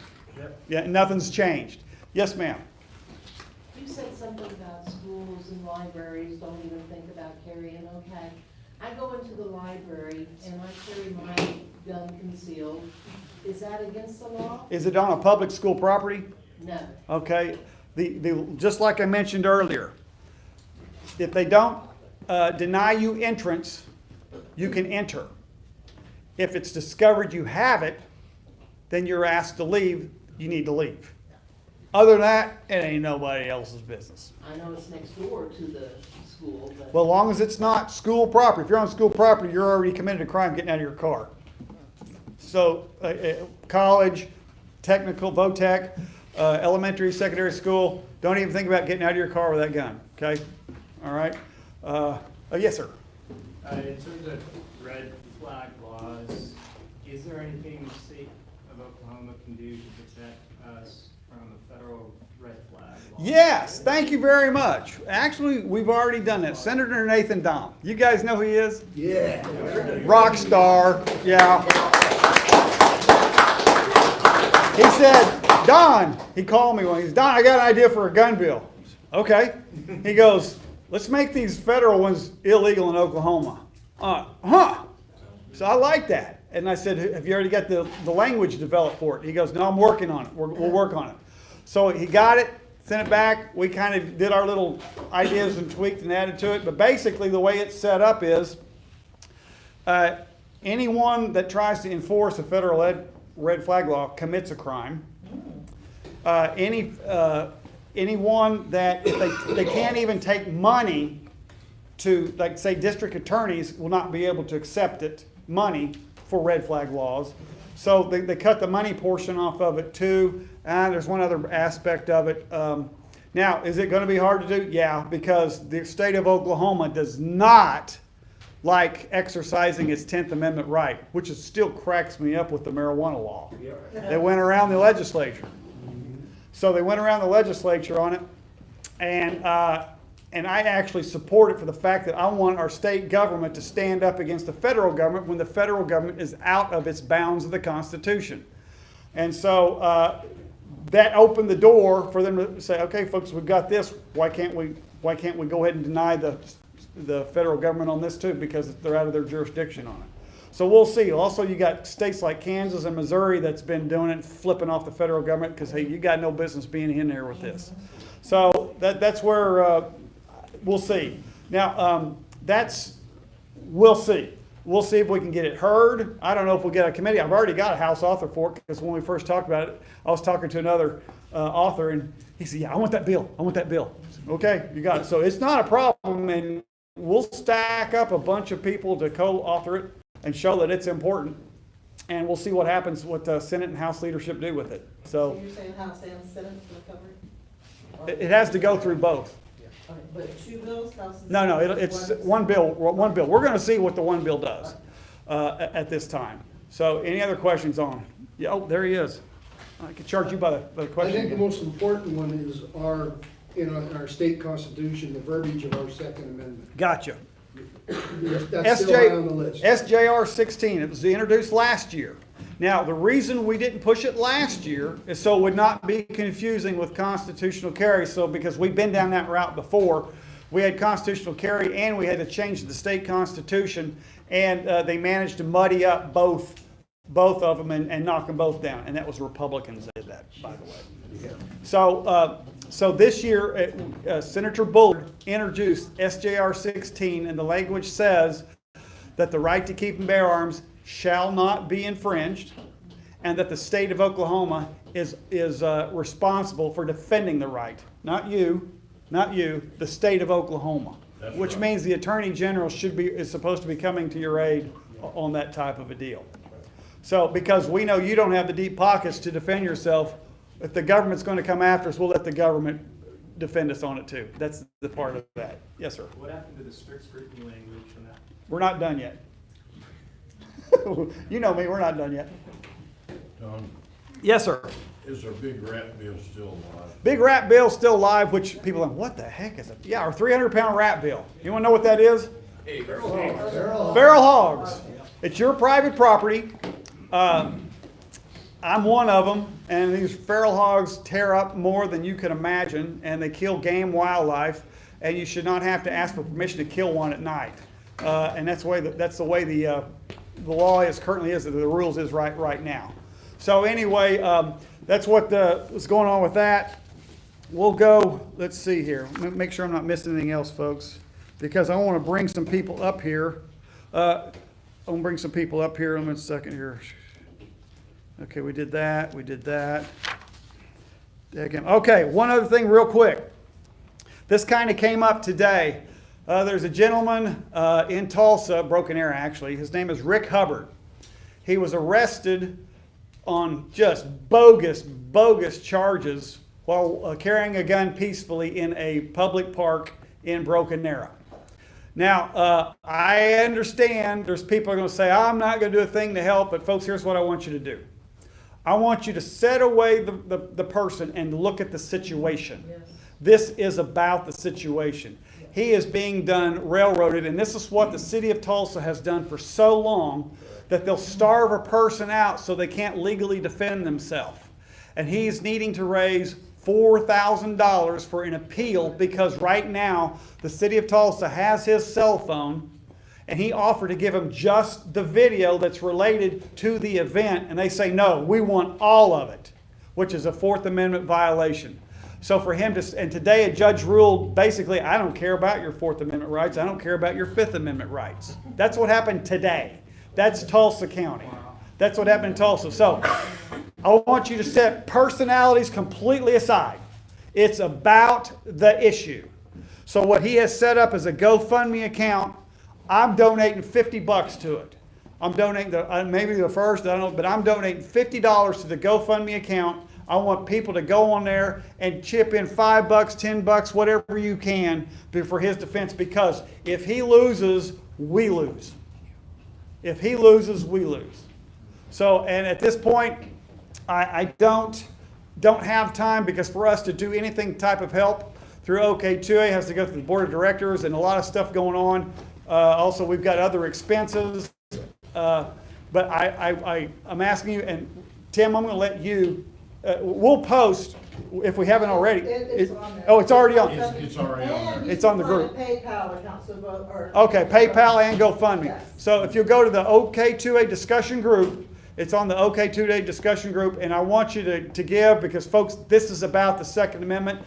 Yeah, nothing's changed. Yes, ma'am. You said something about schools and libraries don't even think about carrying. Okay. I go into the library and I carry my gun concealed. Is that against the law? Is it on a public school property? No. Okay. Just like I mentioned earlier, if they don't deny you entrance, you can enter. If it's discovered you have it, then you're asked to leave. You need to leave. Other than that, it ain't nobody else's business. I know it's next door to the school, but. Well, as long as it's not school property. If you're on school property, you're already committed a crime getting out of your car. So, college, technical, VOTEC, elementary, secondary school, don't even think about getting out of your car with that gun, okay? All right? Yes, sir. In terms of red flag laws, is there anything the state of Oklahoma can do to protect us from the federal red flag law? Yes, thank you very much. Actually, we've already done that. Senator Nathan Dahm. You guys know who he is? Yeah. Rock star, yeah. He said, Don, he called me when he's Don, I got an idea for a gun bill. Okay. He goes, let's make these federal ones illegal in Oklahoma. So I like that. And I said, have you already got the language developed for it? He goes, no, I'm working on it. We'll work on it. So he got it, sent it back. We kind of did our little ideas and tweaked and added to it. But basically the way it's set up is anyone that tries to enforce a federal red flag law commits a crime. Anyone that, if they can't even take money to, like, say, district attorneys will not be able to accept it, money for red flag laws. So they cut the money portion off of it too. And there's one other aspect of it. Now, is it going to be hard to do? Yeah, because the state of Oklahoma does not like exercising its 10th Amendment right, which still cracks me up with the marijuana law. They went around the legislature. So they went around the legislature on it, and I actually support it for the fact that I want our state government to stand up against the federal government when the federal government is out of its bounds of the Constitution. And so that opened the door for them to say, okay, folks, we've got this. Why can't we go ahead and deny the federal government on this too? Because they're out of their jurisdiction on it. So we'll see. Also, you got states like Kansas and Missouri that's been doing it, flipping off the federal government because, hey, you got no business being in there with this. So that's where we'll see. Now, we'll see. We'll see if we can get it heard. I don't know if we'll get a committee. I've already got a House author for it because when we first talked about it, I was talking to another author, and he said, yeah, I want that bill. I want that bill. Okay, you got it. So it's not a problem, and we'll stack up a bunch of people to co-author it and show that it's important, and we'll see what happens, what the Senate and House leadership do with it. So you're saying House and Senate will cover it? It has to go through both. Okay, but two bills, House and No, Senate? it's one bill. One bill. We're going to see what the one bill does at this time. So, any other questions on? Yeah, oh, there he is. I could charge you by the I question. think the most important one is in our state constitution, the verbiage of our Second Amendment. Gotcha. That's still high on the list. SJR 16. It was introduced last year. Now, the reason we didn't push it last year is so it would not be confusing with constitutional carry. So, because we've been down that route before, we had constitutional carry and we had to change the state constitution, and they managed to muddy up both of them and knock them both down. And that was Republicans that did that, by the way. Yeah. So this year, Senator Bullard introduced SJR 16, and the language says that the right to keep and bear arms shall not be infringed, and that the state of Oklahoma is responsible for defending the right. Not you, the state of Oklahoma. That's which right. means the Attorney General is supposed to be coming to your aid on that type of a deal. So, because we know you don't have the deep pockets to defend yourself, if the government's going to come after us, we'll let the government defend us on it too. That's the part of that. Yes, sir. What happened to the strict scrutiny language from that? We're not done yet. You know me, we're not done yet. Don, Yes, sir. is our big rat bill still alive? Big rat bill still live, which people are like, what the heck is it? Yeah, our 300-pound rat bill. You want to know what that is? Feral hogs. It's your private property. I'm one of them, and these feral hogs tear up more than you can imagine, and they kill game wildlife, and you should not have to ask for permission to kill one at night. And that's the way the law is currently is, the rules is right now. So anyway, that's what was going on with that. We'll go, let's see here. Make sure I'm not missing anything else, folks, because I want to bring some people up here. I'm going to bring some people up here in a second here. Okay, we did that. Again. Okay, one other thing real quick. This kind of came up today. There's a gentleman in Tulsa, Broken Arrow actually. His name is Rick Hubbard. He was arrested on just bogus charges while carrying a gun peacefully in a public park in Broken Arrow. Now, I understand there's people who are going to say, I'm not going to do a thing to help, but folks, here's what I want you to do. I want you to set away the person and look at the situation. Yes. This is about the situation. He is being done railroaded, and this is what the city of Tulsa has done for so long, that they'll starve a person out so they can't legally defend themselves. And he's needing to raise $4,000 for an appeal because right now the city of Tulsa has his cell phone, and he offered to give him just the video that's related to the event, and they say, no, we want all of it, which is a Fourth Amendment violation. So for him and today a judge ruled, basically, I don't care about your Fourth Amendment rights, I don't care about your Fifth Amendment rights. That's what happened today. That's Tulsa County. That's what happened in Tulsa. So I want you to set personalities completely aside. It's about the issue. So what he has set up is a GoFundMe account. I'm donating $50 to it. I'm donating maybe the first, I don't know, but I'm donating $50 to the GoFundMe account. I want people to go on there and chip in $5, $10, whatever you can for his defense, because if he loses, we lose. If he loses, we lose. So, and at this point, I don't have time, because for us to do anything type of help through OK2A has to go through the board of directors and a lot of stuff going on. Also, we've got other expenses. But I'm asking you, and Tim, I'm going to let you, we'll post, if we haven't already. It's on there. Oh, it's already on. It's already on there. And you It's on the can group. find a PayPal account, so both are. Okay, PayPal and GoFundMe. Yes. So if you go to the OK2A discussion group, it's on the OK2A discussion group, and I want you to give, because folks, this is about the Second Amendment.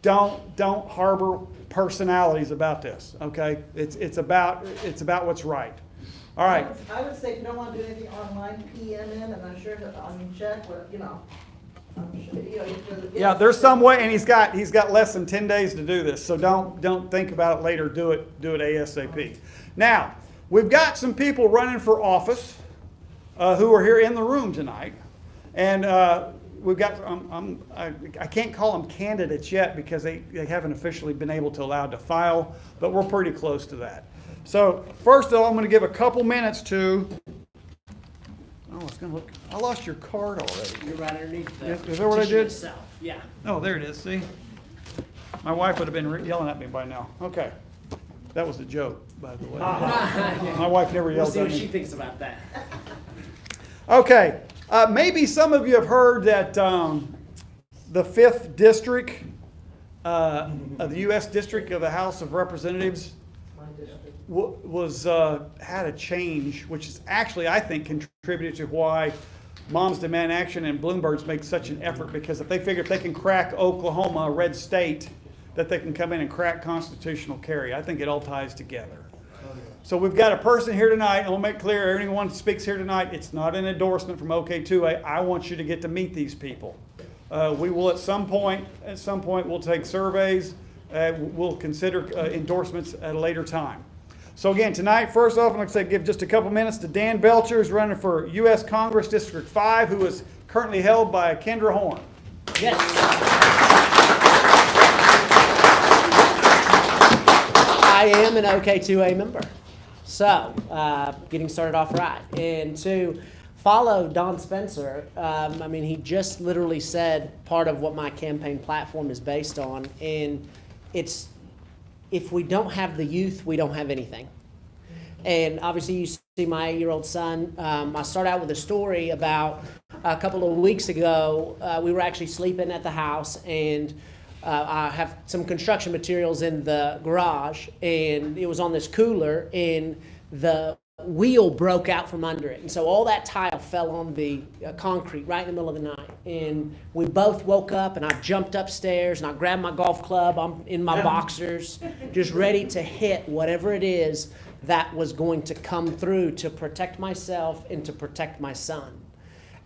Don't harbor personalities about this, okay? It's about what's right. All right. I would say if you don't want to do anything online, PM in, and I'm sure that, check, but, I'm sure, Yeah, there's some way, and he's got less than 10 days to do this, so don't think about it later. Do it ASAP. Now, we've got some people running for office who are here in the room tonight, and we've got I can't call them candidates yet because they haven't officially been able to allow to file, but we're pretty close to that. So first of all, I'm going to give a couple minutes to. Oh, it's going to look. I lost your card already. You're right underneath the Is that what I did? itself. Yeah. Oh, there it is. See, my wife would have been yelling at me by now. Okay, that was a joke, by the way. My wife never We'll yells see at what me. she thinks about that. Okay, maybe some of you have heard that the 5th District of the U.S. District of the House of Representatives had a change, which is actually, I think, contributed to why Moms Demand Action and Bloomberg's make such an effort, because if they figure if they can crack Oklahoma, a red state, that they can come in and crack constitutional carry. I think it all ties together. So we've got a person here tonight, and we'll make clear, anyone who speaks here tonight, it's not an endorsement from OK2A. I want you to get to meet these people. We will at some point we'll take surveys. We'll consider endorsements at a later time. So again, tonight, first off, I'd like to say, give just a couple minutes to Dan Belcher, who's running for U.S. Congress District 5, who is currently held by Kendra Horn. Yes. I am an OK2A member. So, getting started off right. And to follow Don Spencer, he just literally said part of what my campaign platform is based on. And it's, if we don't have the youth, we don't have anything. And obviously you see my 8-year-old son. I start out with a story about a couple of weeks ago. We were actually sleeping at the house, and I have some construction materials in the garage, and it was on this cooler, and the wheel broke out from under it. And so all that tile fell on the concrete right in the middle of the night. And we both woke up, and I jumped upstairs, and I grabbed my golf club. I'm in my boxers, just ready to hit whatever it is that was going to come through to protect myself and to protect my son.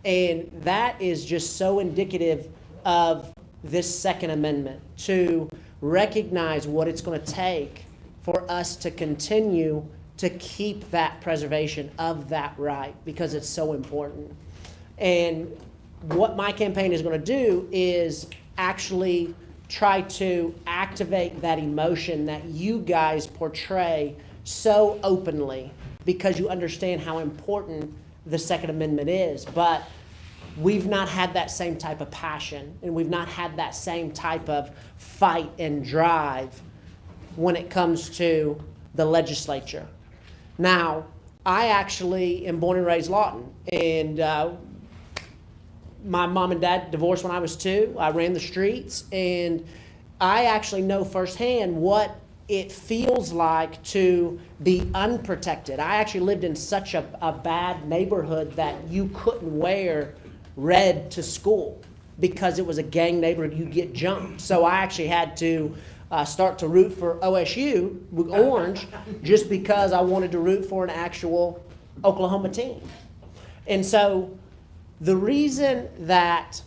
And that is just so indicative of this Second Amendment, to recognize what it's going to take for us to continue to keep that preservation of that right, because it's so important. And what my campaign is going to do is actually try to activate that emotion that you guys portray so openly, because you understand how important the Second Amendment is. But we've not had that same type of passion, and we've not had that same type of fight and drive when it comes to the legislature. Now, I actually am born and raised Lawton, and my mom and dad divorced when I was 2. I ran the streets, and I actually know firsthand what it feels like to be unprotected. I actually lived in such a bad neighborhood that you couldn't wear red to school because it was a gang neighborhood. You get jumped. So I actually had to start to root for OSU with orange just because I wanted to root for an actual Oklahoma team. And so the reason that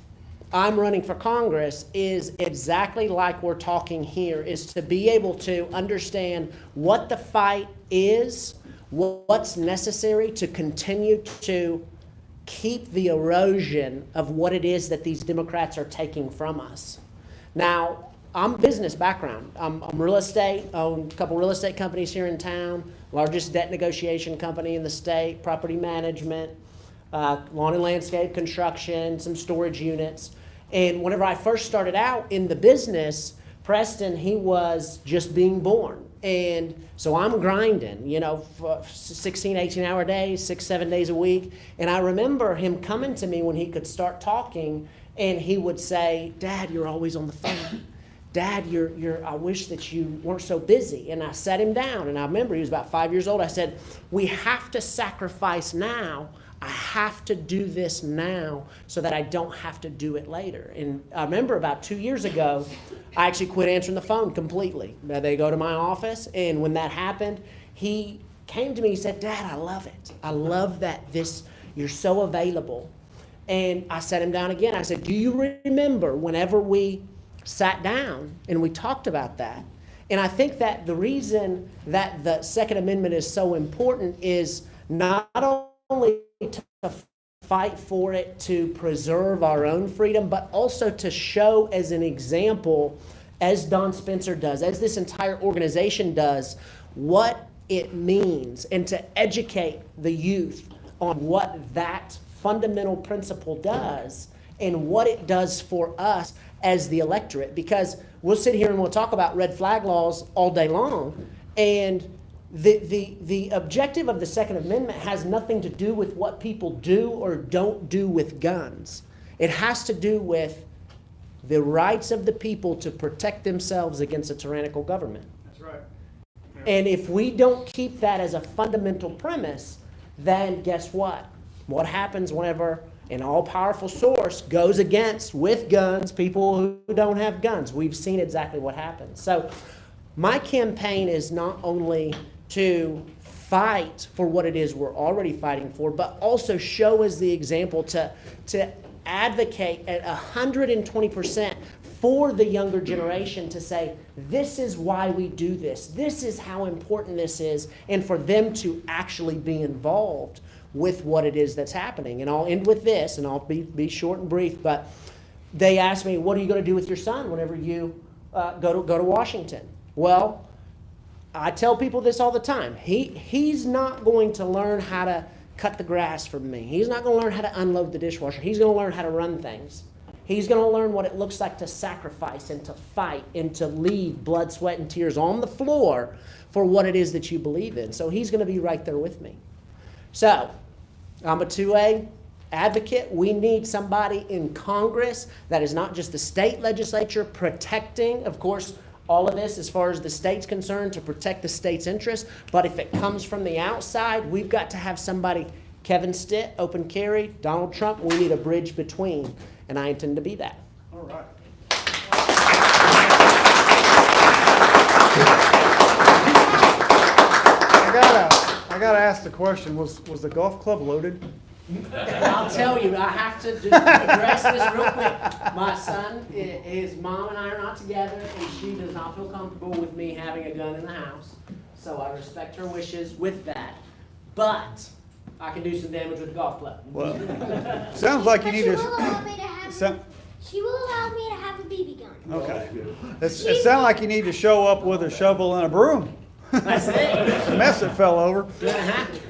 I'm running for Congress is exactly like we're talking here, is to be able to understand what the fight is, what's necessary to continue to keep the erosion of what it is that these Democrats are taking from us. Now, I'm business background. I'm real estate, own a couple real estate companies here in town, largest debt negotiation company in the state, property management, lawn and landscape construction, some storage units. And whenever I first started out in the business, Preston, he was just being born. And so I'm grinding, you know, for 16, 18-hour days, 6, 7 days a week. And I remember him coming to me when he could start talking, and he would say, "Dad, you're always on the phone. Dad, I wish that you weren't so busy." And I sat him down, and I remember he was about 5 years old. I said, "We have to sacrifice now. I have to do this now so that I don't have to do it later." And I remember about 2 years ago, I actually quit answering the phone completely. They go to my office, and when that happened, he came to me, he said, "Dad, I love it. I love that you're so available." And I sat him down again. I said, "Do you remember whenever we sat down and we talked about that?" And I think that the reason that the Second Amendment is so important is not only to fight for it to preserve our own freedom, but also to show as an example, as Don Spencer does, as this entire organization does, what it means, and to educate the youth on what that fundamental principle does and what it does for us as the electorate. Because we'll sit here and we'll talk about red flag laws all day long, and the objective of the Second Amendment has nothing to do with what people do or don't do with guns. It has to do with the rights of the people to protect themselves against a tyrannical government. That's right. And if we don't keep that as a fundamental premise, then guess what? What happens whenever an all-powerful source goes against, with guns, people who don't have guns? We've seen exactly what happens. So my campaign is not only to fight for what it is we're already fighting for, but also show as the example to advocate at 120% for the younger generation, to say, this is why we do this. This is how important this is, and for them to actually be involved with what it is that's happening. And I'll end with this, and I'll be short and brief, but they asked me, what are you going to do with your son whenever you go to Washington? Well, I tell people this all the time. He's not going to learn how to cut the grass from me. He's not going to learn how to unload the dishwasher. He's going to learn how to run things. He's going to learn what it looks like to sacrifice and to fight and to leave blood, sweat, and tears on the floor for what it is that you believe in. So he's going to be right there with me. So I'm a 2A advocate. We need somebody in Congress that is not just the state legislature protecting, of course, all of this as far as the state's concerned, to protect the state's interests. But if it comes from the outside, we've got to have somebody, Kevin Stitt, open carry, Donald Trump, we need a bridge between. And I intend to be that. All right. I gotta ask the question, was the golf club loaded? I'll tell you, I have to just address this real quick. My son, his mom and I are not together, and she does not feel comfortable with me having a gun in the house. So I respect her wishes with that. But I can do some damage with the golf club. Well, sounds like you need to. She will allow me to have a BB gun. Okay. It sounds like you need to show up with a shovel and a broom. That's it. The mess that fell over.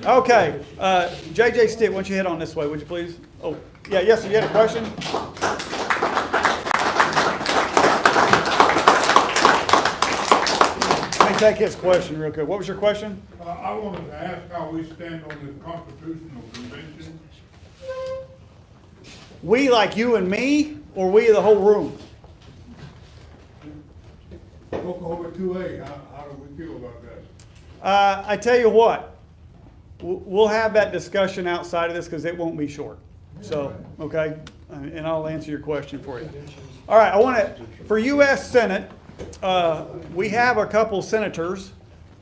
Okay. JJ Stitt, why don't you head on this way, would you please? Oh, yeah, yes, sir, you had a question? Let me take his question real quick. What was your question? I wanted to ask how we stand on the Constitutional Convention. We, like you and me, or we the whole room? OK2A, how do we feel about that? I tell you what, we'll have that discussion outside of this because it won't be short. So, okay, and I'll answer your question for you. All right, I want to, for U.S. Senate, we have a couple senators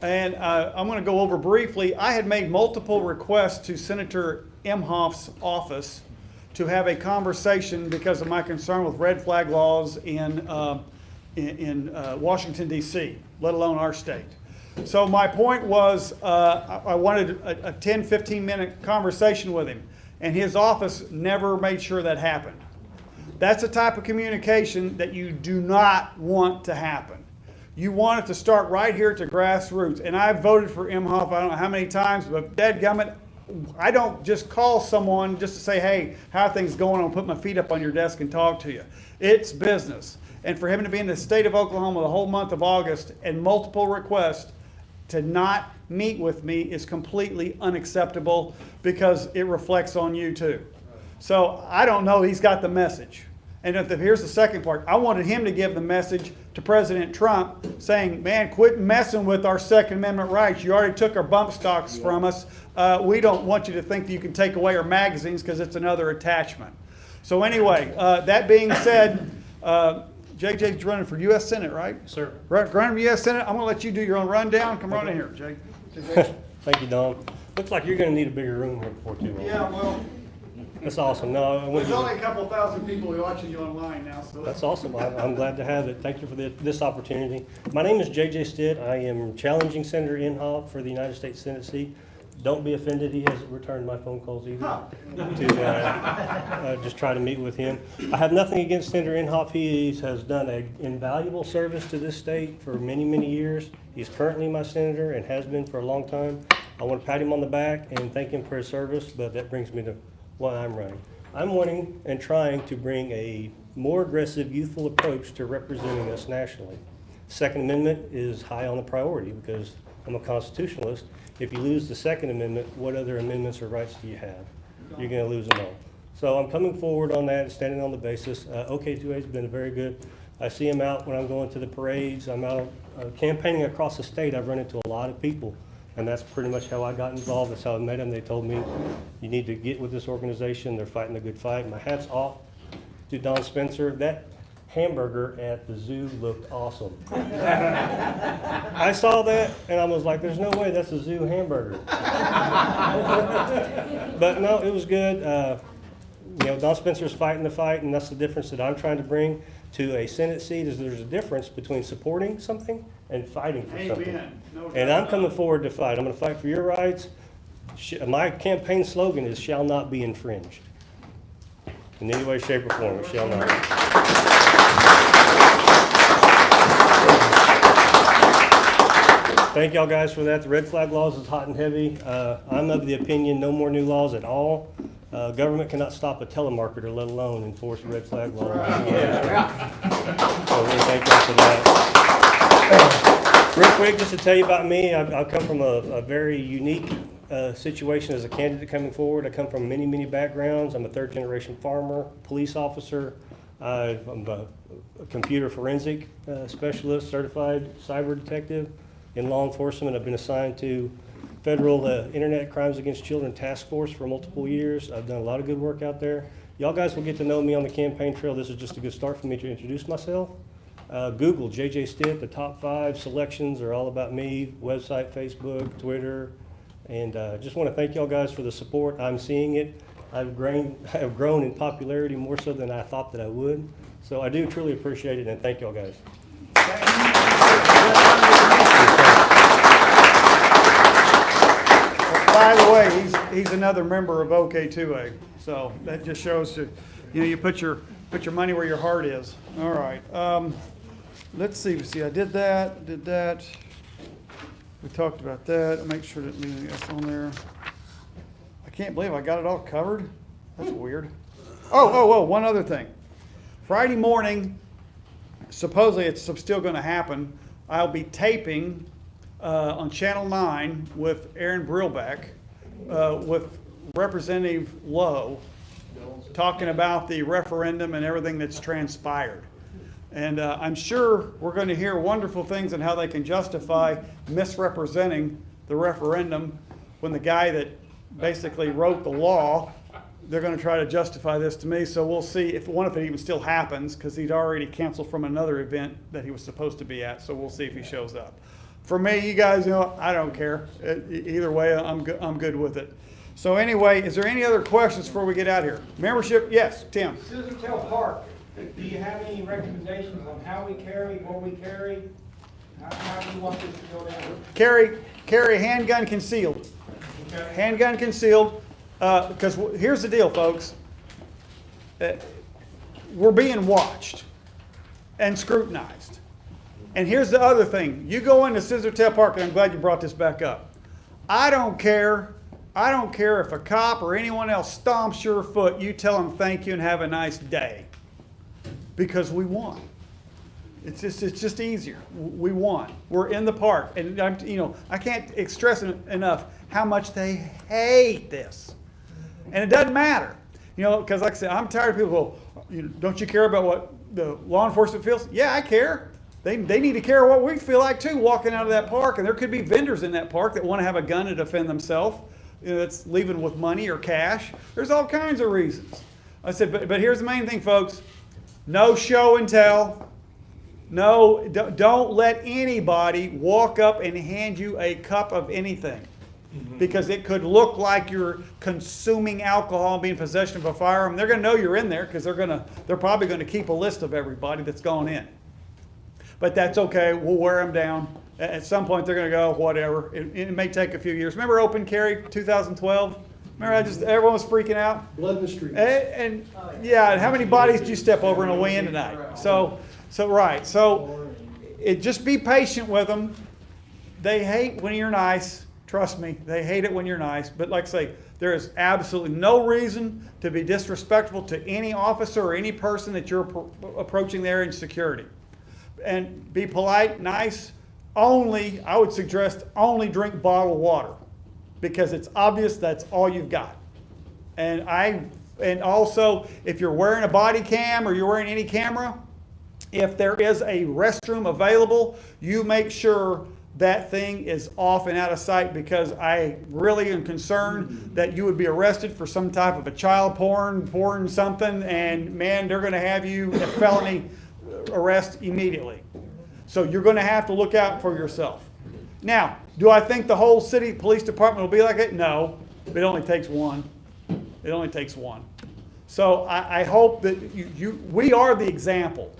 And I'm going to go over briefly. I had made multiple requests to Senator Imhoff's office to have a conversation because of my concern with red flag laws in Washington, D.C., let alone our state. So my point was I wanted a 10, 15-minute conversation with him, and his office never made sure that happened. That's the type of communication that you do not want to happen. You want it to start right here at the grassroots. And I've voted for Imhoff, I don't know how many times, but dadgummit, I don't just call someone just to say, hey, how are things going? I'll put my feet up on your desk and talk to you. It's business. And for him to be in the state of Oklahoma the whole month of August and multiple requests to not meet with me is completely unacceptable because it reflects on you too. So I don't know, he's got the message. And here's the second part. I wanted him to give the message to President Trump saying, man, quit messing with our Second Amendment rights. You already took our bump stocks from us. We don't want you to think that you can take away our magazines because it's another attachment. So anyway, that being said, JJ's running for U.S. Senate, right? Sir. Running for U.S. Senate. I'm going to let you do your own rundown. Come on in here, Jake. Thank you, Don. Looks like you're going to need a bigger room here before too long. Yeah, well, That's awesome. No, I there's only a couple thousand people watching you online now. So That's awesome. I'm glad to have it. Thank you for this opportunity. My name is JJ Stitt. I am challenging Senator Inhofe for the United States Senate seat. Don't be offended, he hasn't returned my phone calls either to just try to meet with him. I have nothing against Senator Inhofe. He has done an invaluable service to this state for many, many years. He's currently my senator and has been for a long time. I want to pat him on the back and thank him for his service, but that brings me to why I'm running. I'm wanting and trying to bring a more aggressive, youthful approach to representing us nationally. Second Amendment is high on the priority because I'm a constitutionalist. If you lose the Second Amendment, what other amendments or rights do you have? You're going to lose them all. So I'm coming forward on that, standing on the basis. OK2A has been very good. I see him out when I'm going to the parades. I'm out campaigning across the state. I've run into a lot of people, and that's pretty much how I got involved. That's how I met them. They told me, you need to get with this organization. They're fighting a good fight. My hat's off to Don Spencer. That hamburger at the zoo looked awesome. I saw that and I was like, there's no way that's a zoo hamburger. But no, it was good. Don Spencer's fighting the fight, and that's the difference that I'm trying to bring to a Senate seat is there's a difference between supporting something and fighting for something. No And I'm coming forward to fight. I'm going to fight for your rights. My campaign slogan is shall not be infringed. In any way, shape, or form, it shall not. Thank y'all guys for that. The red flag laws is hot and heavy. I'm of the opinion no more new laws at all. Government cannot stop a telemarketer, let alone enforce red flag laws. So really thank y'all for that. Real quick, just to tell you about me, I come from a very unique situation as a candidate coming forward. I come from many, many backgrounds. I'm a third-generation farmer, police officer. I'm a computer forensic specialist, certified cyber detective in law enforcement. I've been assigned to Federal Internet Crimes Against Children Task Force for multiple years. I've done a lot of good work out there. Y'all guys will get to know me on the campaign trail. This is just a good start for me to introduce myself. Google JJ Stitt. The top 5 selections are all about me. Website, Facebook, Twitter. And just want to thank y'all guys for the support. I'm seeing it. I have grown in popularity more so than I thought that I would. So I do truly appreciate it, and thank y'all guys. By the way, he's another member of OK2A. So that just shows that you put your money where your heart is. All right. Let's see. I did that. We talked about that. Make sure that anything else on there. I can't believe I got it all covered. That's weird. Oh, one other thing. Friday morning, supposedly it's still going to happen. I'll be taping on Channel 9 with Aaron Brillback, with Representative Lowe, talking about the referendum and everything that's transpired. And I'm sure we're going to hear wonderful things on how they can justify misrepresenting the referendum when the guy that basically wrote the law, they're going to try to justify this to me. So we'll see if it even still happens, because he'd already canceled from another event that he was supposed to be at. So we'll see if he shows up. For me, you guys know, I don't care. Either way, I'm good with it. So anyway, is there any other questions before we get out here? Membership, yes, Tim. Scissortail Park, do you have any recommendations on how we carry, what we carry? How do you want this to go down? Carry handgun concealed. Okay. Handgun concealed, because here's the deal, folks. We're being watched and scrutinized. And here's the other thing. You go into Scissortail Park, and I'm glad you brought this back up. I don't care if a cop or anyone else stomps your foot, you tell them thank you and have a nice day. Because we won. It's just easier. We won. We're in the park. And I can't stress enough how much they hate this. And it doesn't matter. Because like I said, I'm tired of people go, don't you care about what the law enforcement feels? Yeah, I care. They need to care what we feel like too, walking out of that park. And there could be vendors in that park that want to have a gun to defend themselves. That's leaving with money or cash. There's all kinds of reasons. I said, but here's the main thing, folks. No show and tell. No, don't let anybody walk up and hand you a cup of anything. Because it could look like you're consuming alcohol and being in possession of a firearm. They're going to know you're in there because they're probably going to keep a list of everybody that's gone in. But that's okay. We'll wear them down. At some point, they're going to go, whatever. It may take a few years. Remember open carry 2012? Remember everyone was freaking out? Blood in the streets. And how many bodies did you step over on the way in tonight? So just be patient with them. They hate when you're nice. Trust me, they hate it when you're nice. But like I say, there is absolutely no reason to be disrespectful to any officer or any person that you're approaching there in security. And be polite, nice. I would suggest only drink bottled water because it's obvious that's all you've got. And also, if you're wearing a body cam or you're wearing any camera, if there is a restroom available, you make sure that thing is off and out of sight because I really am concerned that you would be arrested for some type of a child porn something, and man, they're going to have you a felony arrest immediately. So you're going to have to look out for yourself. Now, do I think the whole city police department will be like it? No, it only takes one. It only takes one. So I hope that we are the example.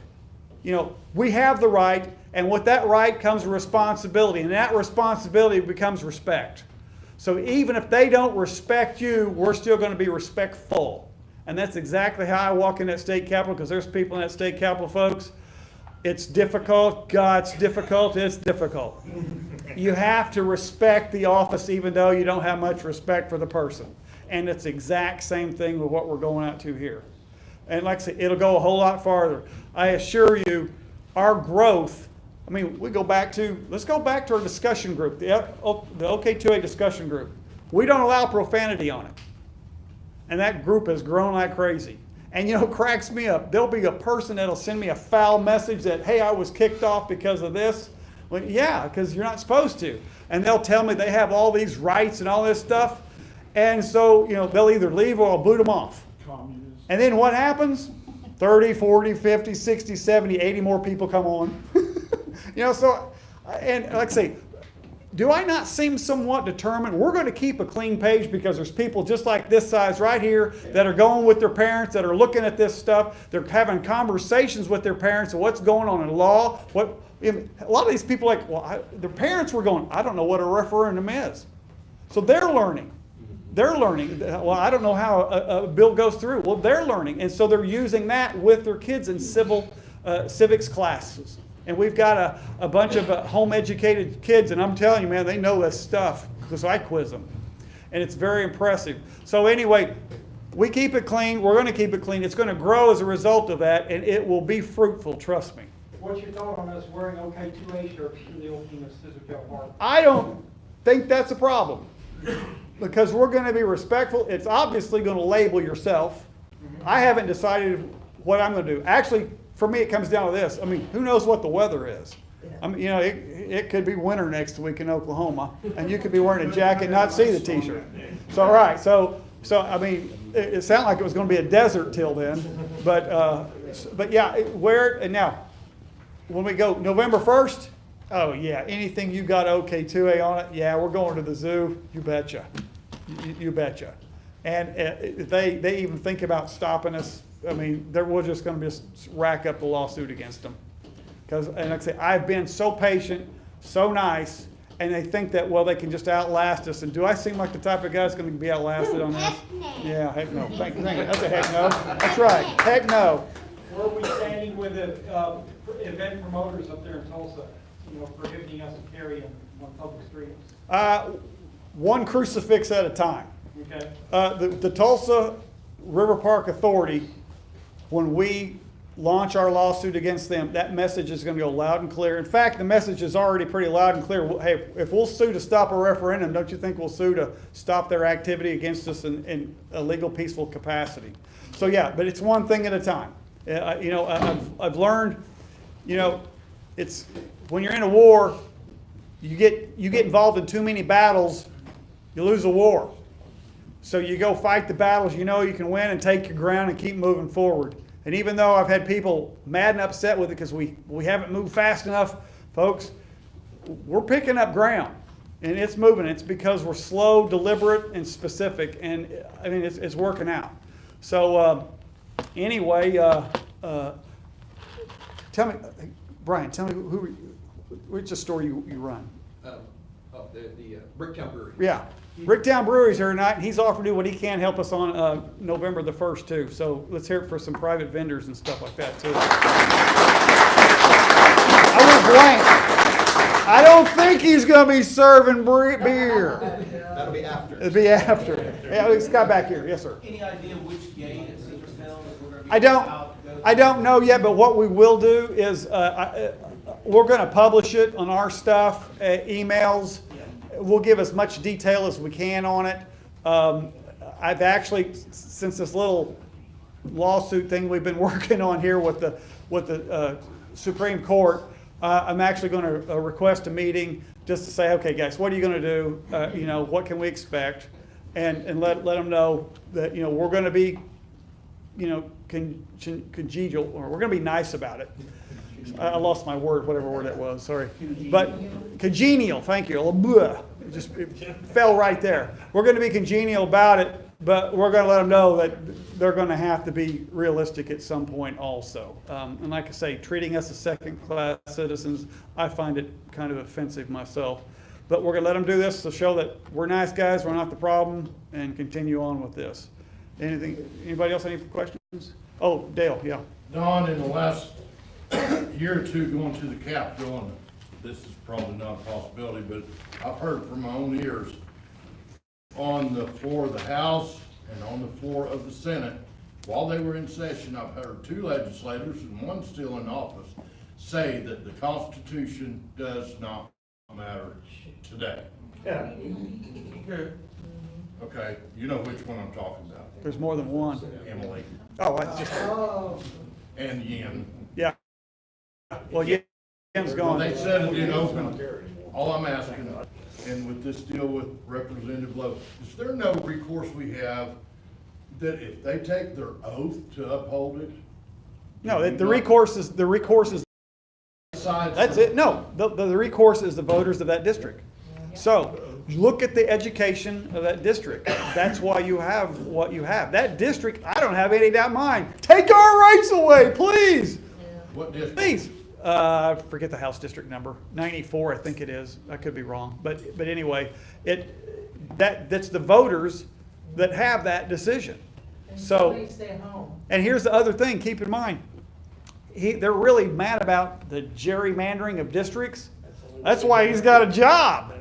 We have the right, and with that right comes a responsibility, and that responsibility becomes respect. So even if they don't respect you, we're still going to be respectful. And that's exactly how I walk in that state capitol, because there's people in that state capitol, folks. It's difficult. God, it's difficult. It's difficult. You have to respect the office even though you don't have much respect for the person. And it's the exact same thing with what we're going out to here. And like I said, it'll go a whole lot farther. I assure you, our growth, let's go back to our discussion group, the OK2A discussion group. We don't allow profanity on it. And that group has grown like crazy. And it cracks me up. There'll be a person that'll send me a foul message that, hey, I was kicked off because of this. Well, yeah, because you're not supposed to. And they'll tell me they have all these rights and all this stuff. And so, they'll either leave or I'll boot them off. And then what happens? 30, 40, 50, 60, 70, 80 more people come on. And like I say, do I not seem somewhat determined? We're going to keep a clean page because there's people just like this size right here that are going with their parents, that are looking at this stuff. They're having conversations with their parents of what's going on in law. A lot of these people their parents were going, I don't know what a referendum is. So they're learning. They're learning. Well, I don't know how a bill goes through. Well, they're learning. And so they're using that with their kids in civics classes. And we've got a bunch of home-educated kids, and I'm telling you, man, they know this stuff because I quiz them. And it's very impressive. So anyway, we keep it clean. We're going to keep it clean. It's going to grow as a result of that, and it will be fruitful, trust me. What's your thought on us wearing OK2A shirts in the opening of Scissortail Park? I don't think that's a problem because we're going to be respectful. It's obviously going to label yourself. I haven't decided what I'm going to do. Actually, for me, it comes down to this. Who knows what the weather is? It could be winter next week in Oklahoma, and you could be wearing a jacket and not see the T-shirt. So, all right. So it sounded like it was going to be a desert till then. But yeah, wear it. And now, when we go November 1st, Oh, yeah, anything you got OK2A on it, yeah, we're going to the zoo, you betcha. You betcha. And if they even think about stopping us, I mean, we're just gonna just rack up the lawsuit against them. Because, and like I say, I've been so patient, so nice, and they think that, well, they can just outlast us. And do I seem like the type of guy that's gonna be outlasted on this? Heck no. Yeah, heck no. Thank you. That's a heck no. That's right, heck no. Where are we standing with the event promoters up there in Tulsa, prohibiting us to carry them on public streets? One crucifix at a time. Okay. The Tulsa River Park Authority, when we launch our lawsuit against them, that message is going to go loud and clear. In fact, the message is already pretty loud and clear. Hey, if we'll sue to stop a referendum, don't you think we'll sue to stop their activity against us in a legal, peaceful capacity? So yeah, but it's one thing at a time. I've learned, it's when you're in a war, you get involved in too many battles, you lose a war. So you go fight the battles you know you can win and take your ground and keep moving forward. And even though I've had people mad and upset with it because we haven't moved fast enough, folks, we're picking up ground. And it's moving. It's because we're slow, deliberate, and specific. And I mean, it's working out. So anyway, tell me, Brian, tell me which store you run? The Bricktown Brewery. Yeah. Bricktown Brewery's here tonight, and he's offered to do what he can help us on November the 1st, too. So let's hear it for some private vendors and stuff like that, too. I went blank. I don't think he's going to be serving beer. That'll be after. It'll be after. Yeah, this guy back here. Yes, sir. Any idea which gate at Silverstone we're going to be I don't know yet, but what we will do is we're going to publish it on our stuff, emails. We'll give as much detail as we can on it. I've actually, since this little lawsuit thing we've been working on here with the Supreme Court, I'm actually going to request a meeting just to say, okay, guys, what are you going to do? What can we expect? And let them know that we're going to be congenial, or we're going to be nice about it. I lost my word, whatever word that was, sorry. But congenial, thank you. It fell right there. We're going to be congenial about it, but we're going to let them know that they're going to have to be realistic at some point also. And like I say, treating us as second-class citizens, I find it kind of offensive myself. But we're going to let them do this to show that we're nice guys, we're not the problem, and continue on with this. Anybody else have any questions? Oh, Dale, yeah. Don, in the last year or two going to the Capitol, and this is probably not a possibility, but I've heard from my own ears, on the floor of the House and on the floor of the Senate, while they were in session, I've heard two legislators, and one still in office, say that the Constitution does not matter today. Yeah. Okay, you know which one I'm talking about. There's more than one. Emily. Oh, I just. And Yin. Yeah. Well, Yin's Well, gone. they said it in open. All I'm asking, and with this deal with Representative Lowe, is there no recourse we have that if they take their oath to uphold it? No, the recourse is that's it. No, the recourse is the voters of that district. So look at the education of that district. That's why you have what you have. That district, I don't have any doubt in mind. Take our rights away, please. What district? Please. I forget the House district number. 94, I think it is. I could be wrong. But anyway, that's the voters that have that decision. So, Stay home. and here's the other thing, keep in mind. They're really mad about the gerrymandering of districts. That's why he's got a job.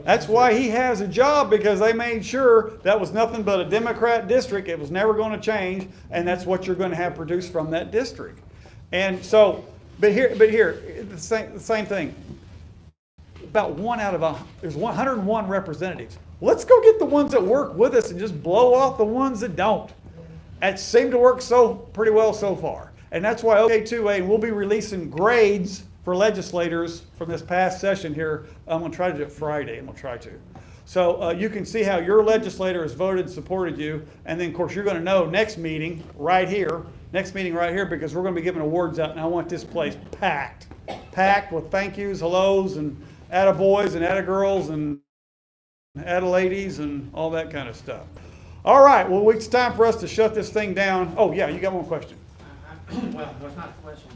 That's why he has a job, because they made sure that was nothing but a Democrat district. It was never going to change, and that's what you're going to have produced from that district. And so, but here, the same thing. About there's 101 representatives. Let's go get the ones that work with us and just blow off the ones that don't. It seemed to work pretty well so far. And that's why OK2A, and we'll be releasing grades for legislators from this past session here. I'm going to try to do it Friday, and we'll try to. So you can see how your legislator has voted and supported you. And then, of course, you're going to know next meeting right here, because we're going to be giving awards out, and I want this place packed. packed with thank yous, hellos, and attaboys and attagirls and attaladies and all that kind of stuff. All right, well, it's time for us to shut this thing down. Oh, yeah, you got one question. Well, it's not a question.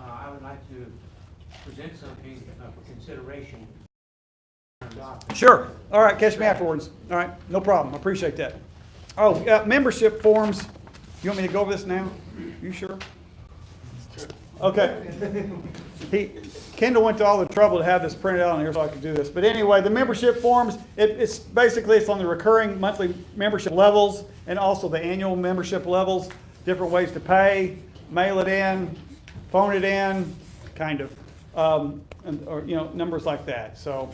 I would like to present something for consideration. Sure. All right, catch me afterwards. All right, no problem. I appreciate that. Oh, membership forms. You want me to go over this now? You sure? Okay. Kendall went to all the trouble to have this printed out on here so I could do this. But anyway, the membership forms, it's basically on the recurring monthly membership levels and also the annual membership levels, different ways to pay, mail it in, phone it in, kind of, or numbers like that. So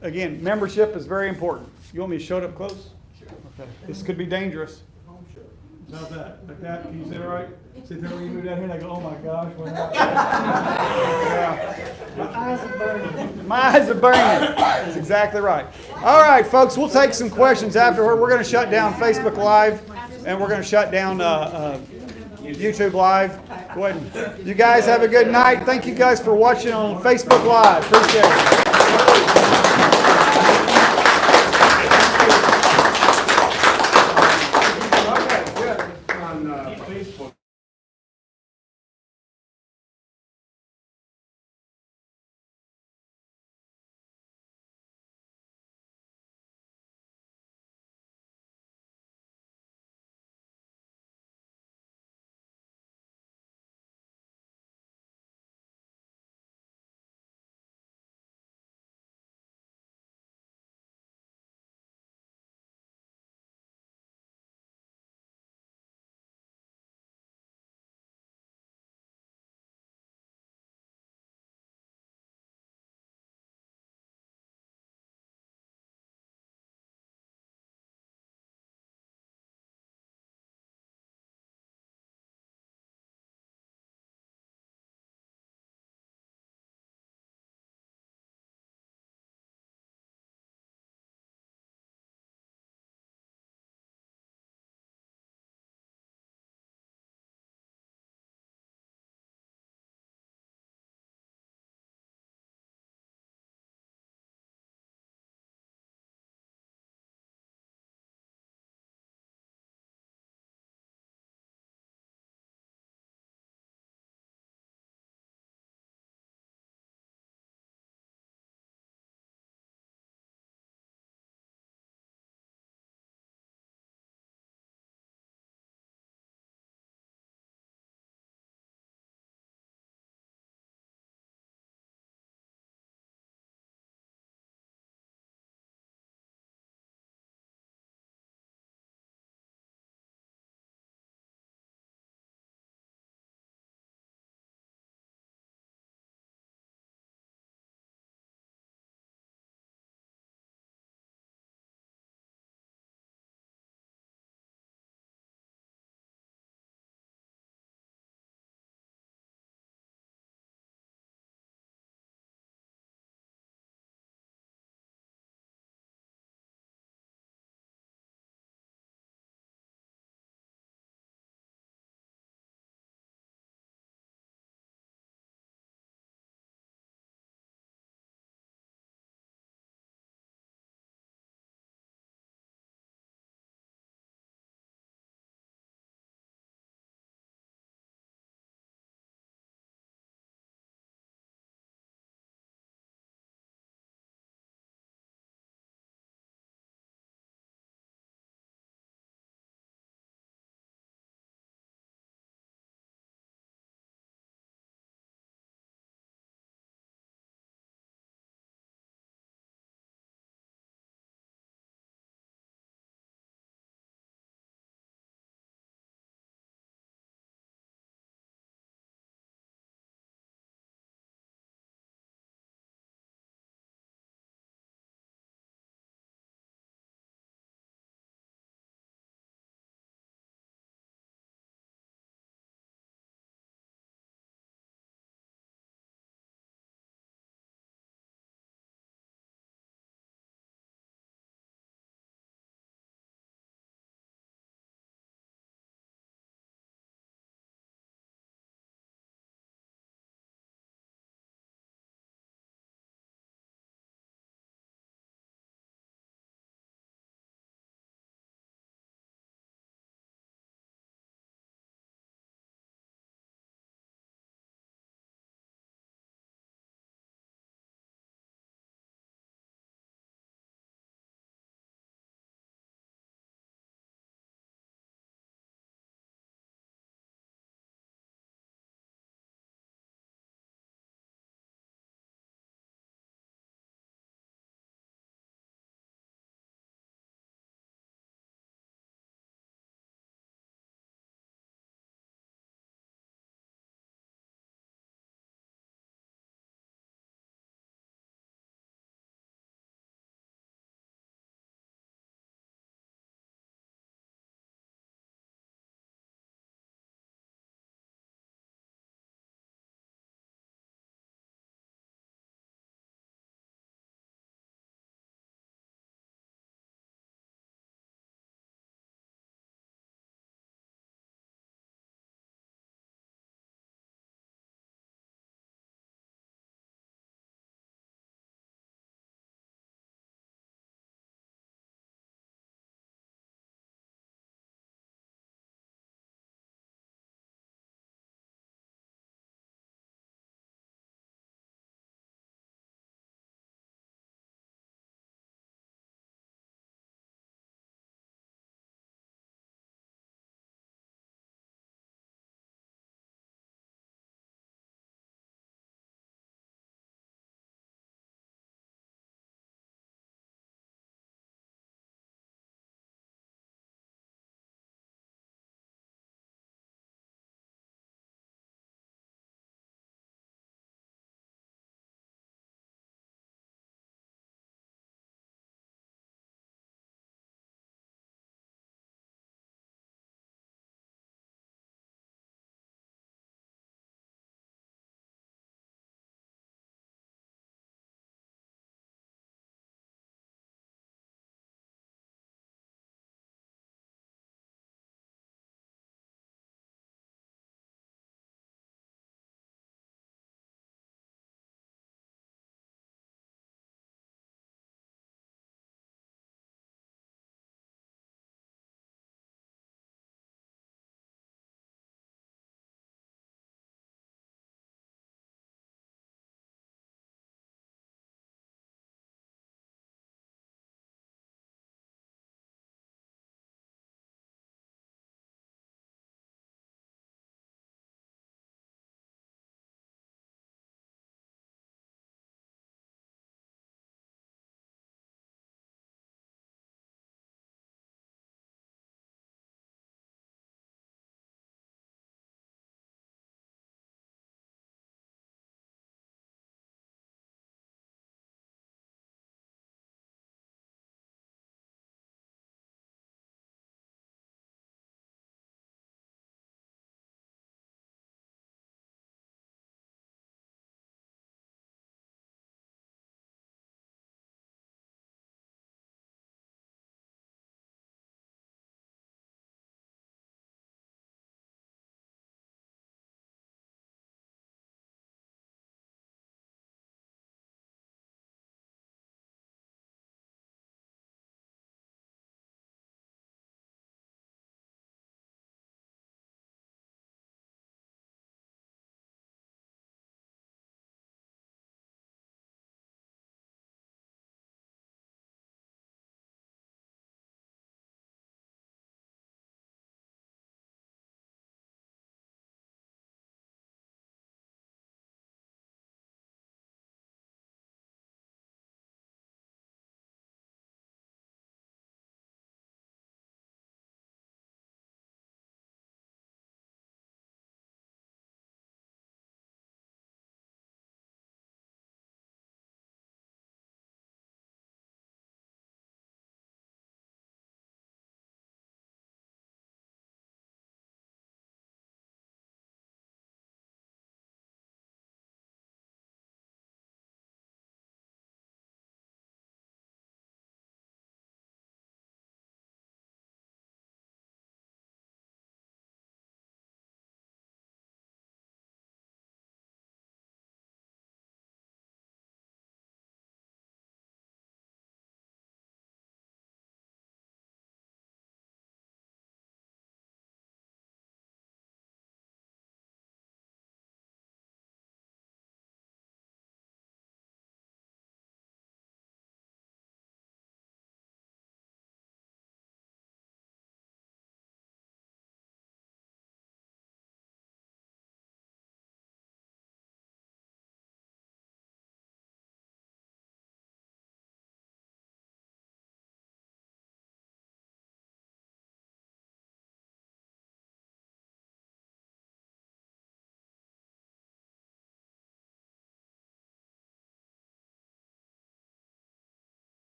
again, membership is very important. You want me to show it up close? Sure. Okay. This could be dangerous. How's that? Like that? Can you say it right? See, then when you move down here and I go, oh my gosh, what happened? Yeah. My eyes are burning. My eyes are burning. That's exactly right. All right, folks, we'll take some questions afterward. We're going to shut down Facebook Live and we're going to shut down YouTube Live. Go ahead. You guys have a good night. Thank you guys for watching on Facebook Live. Appreciate it.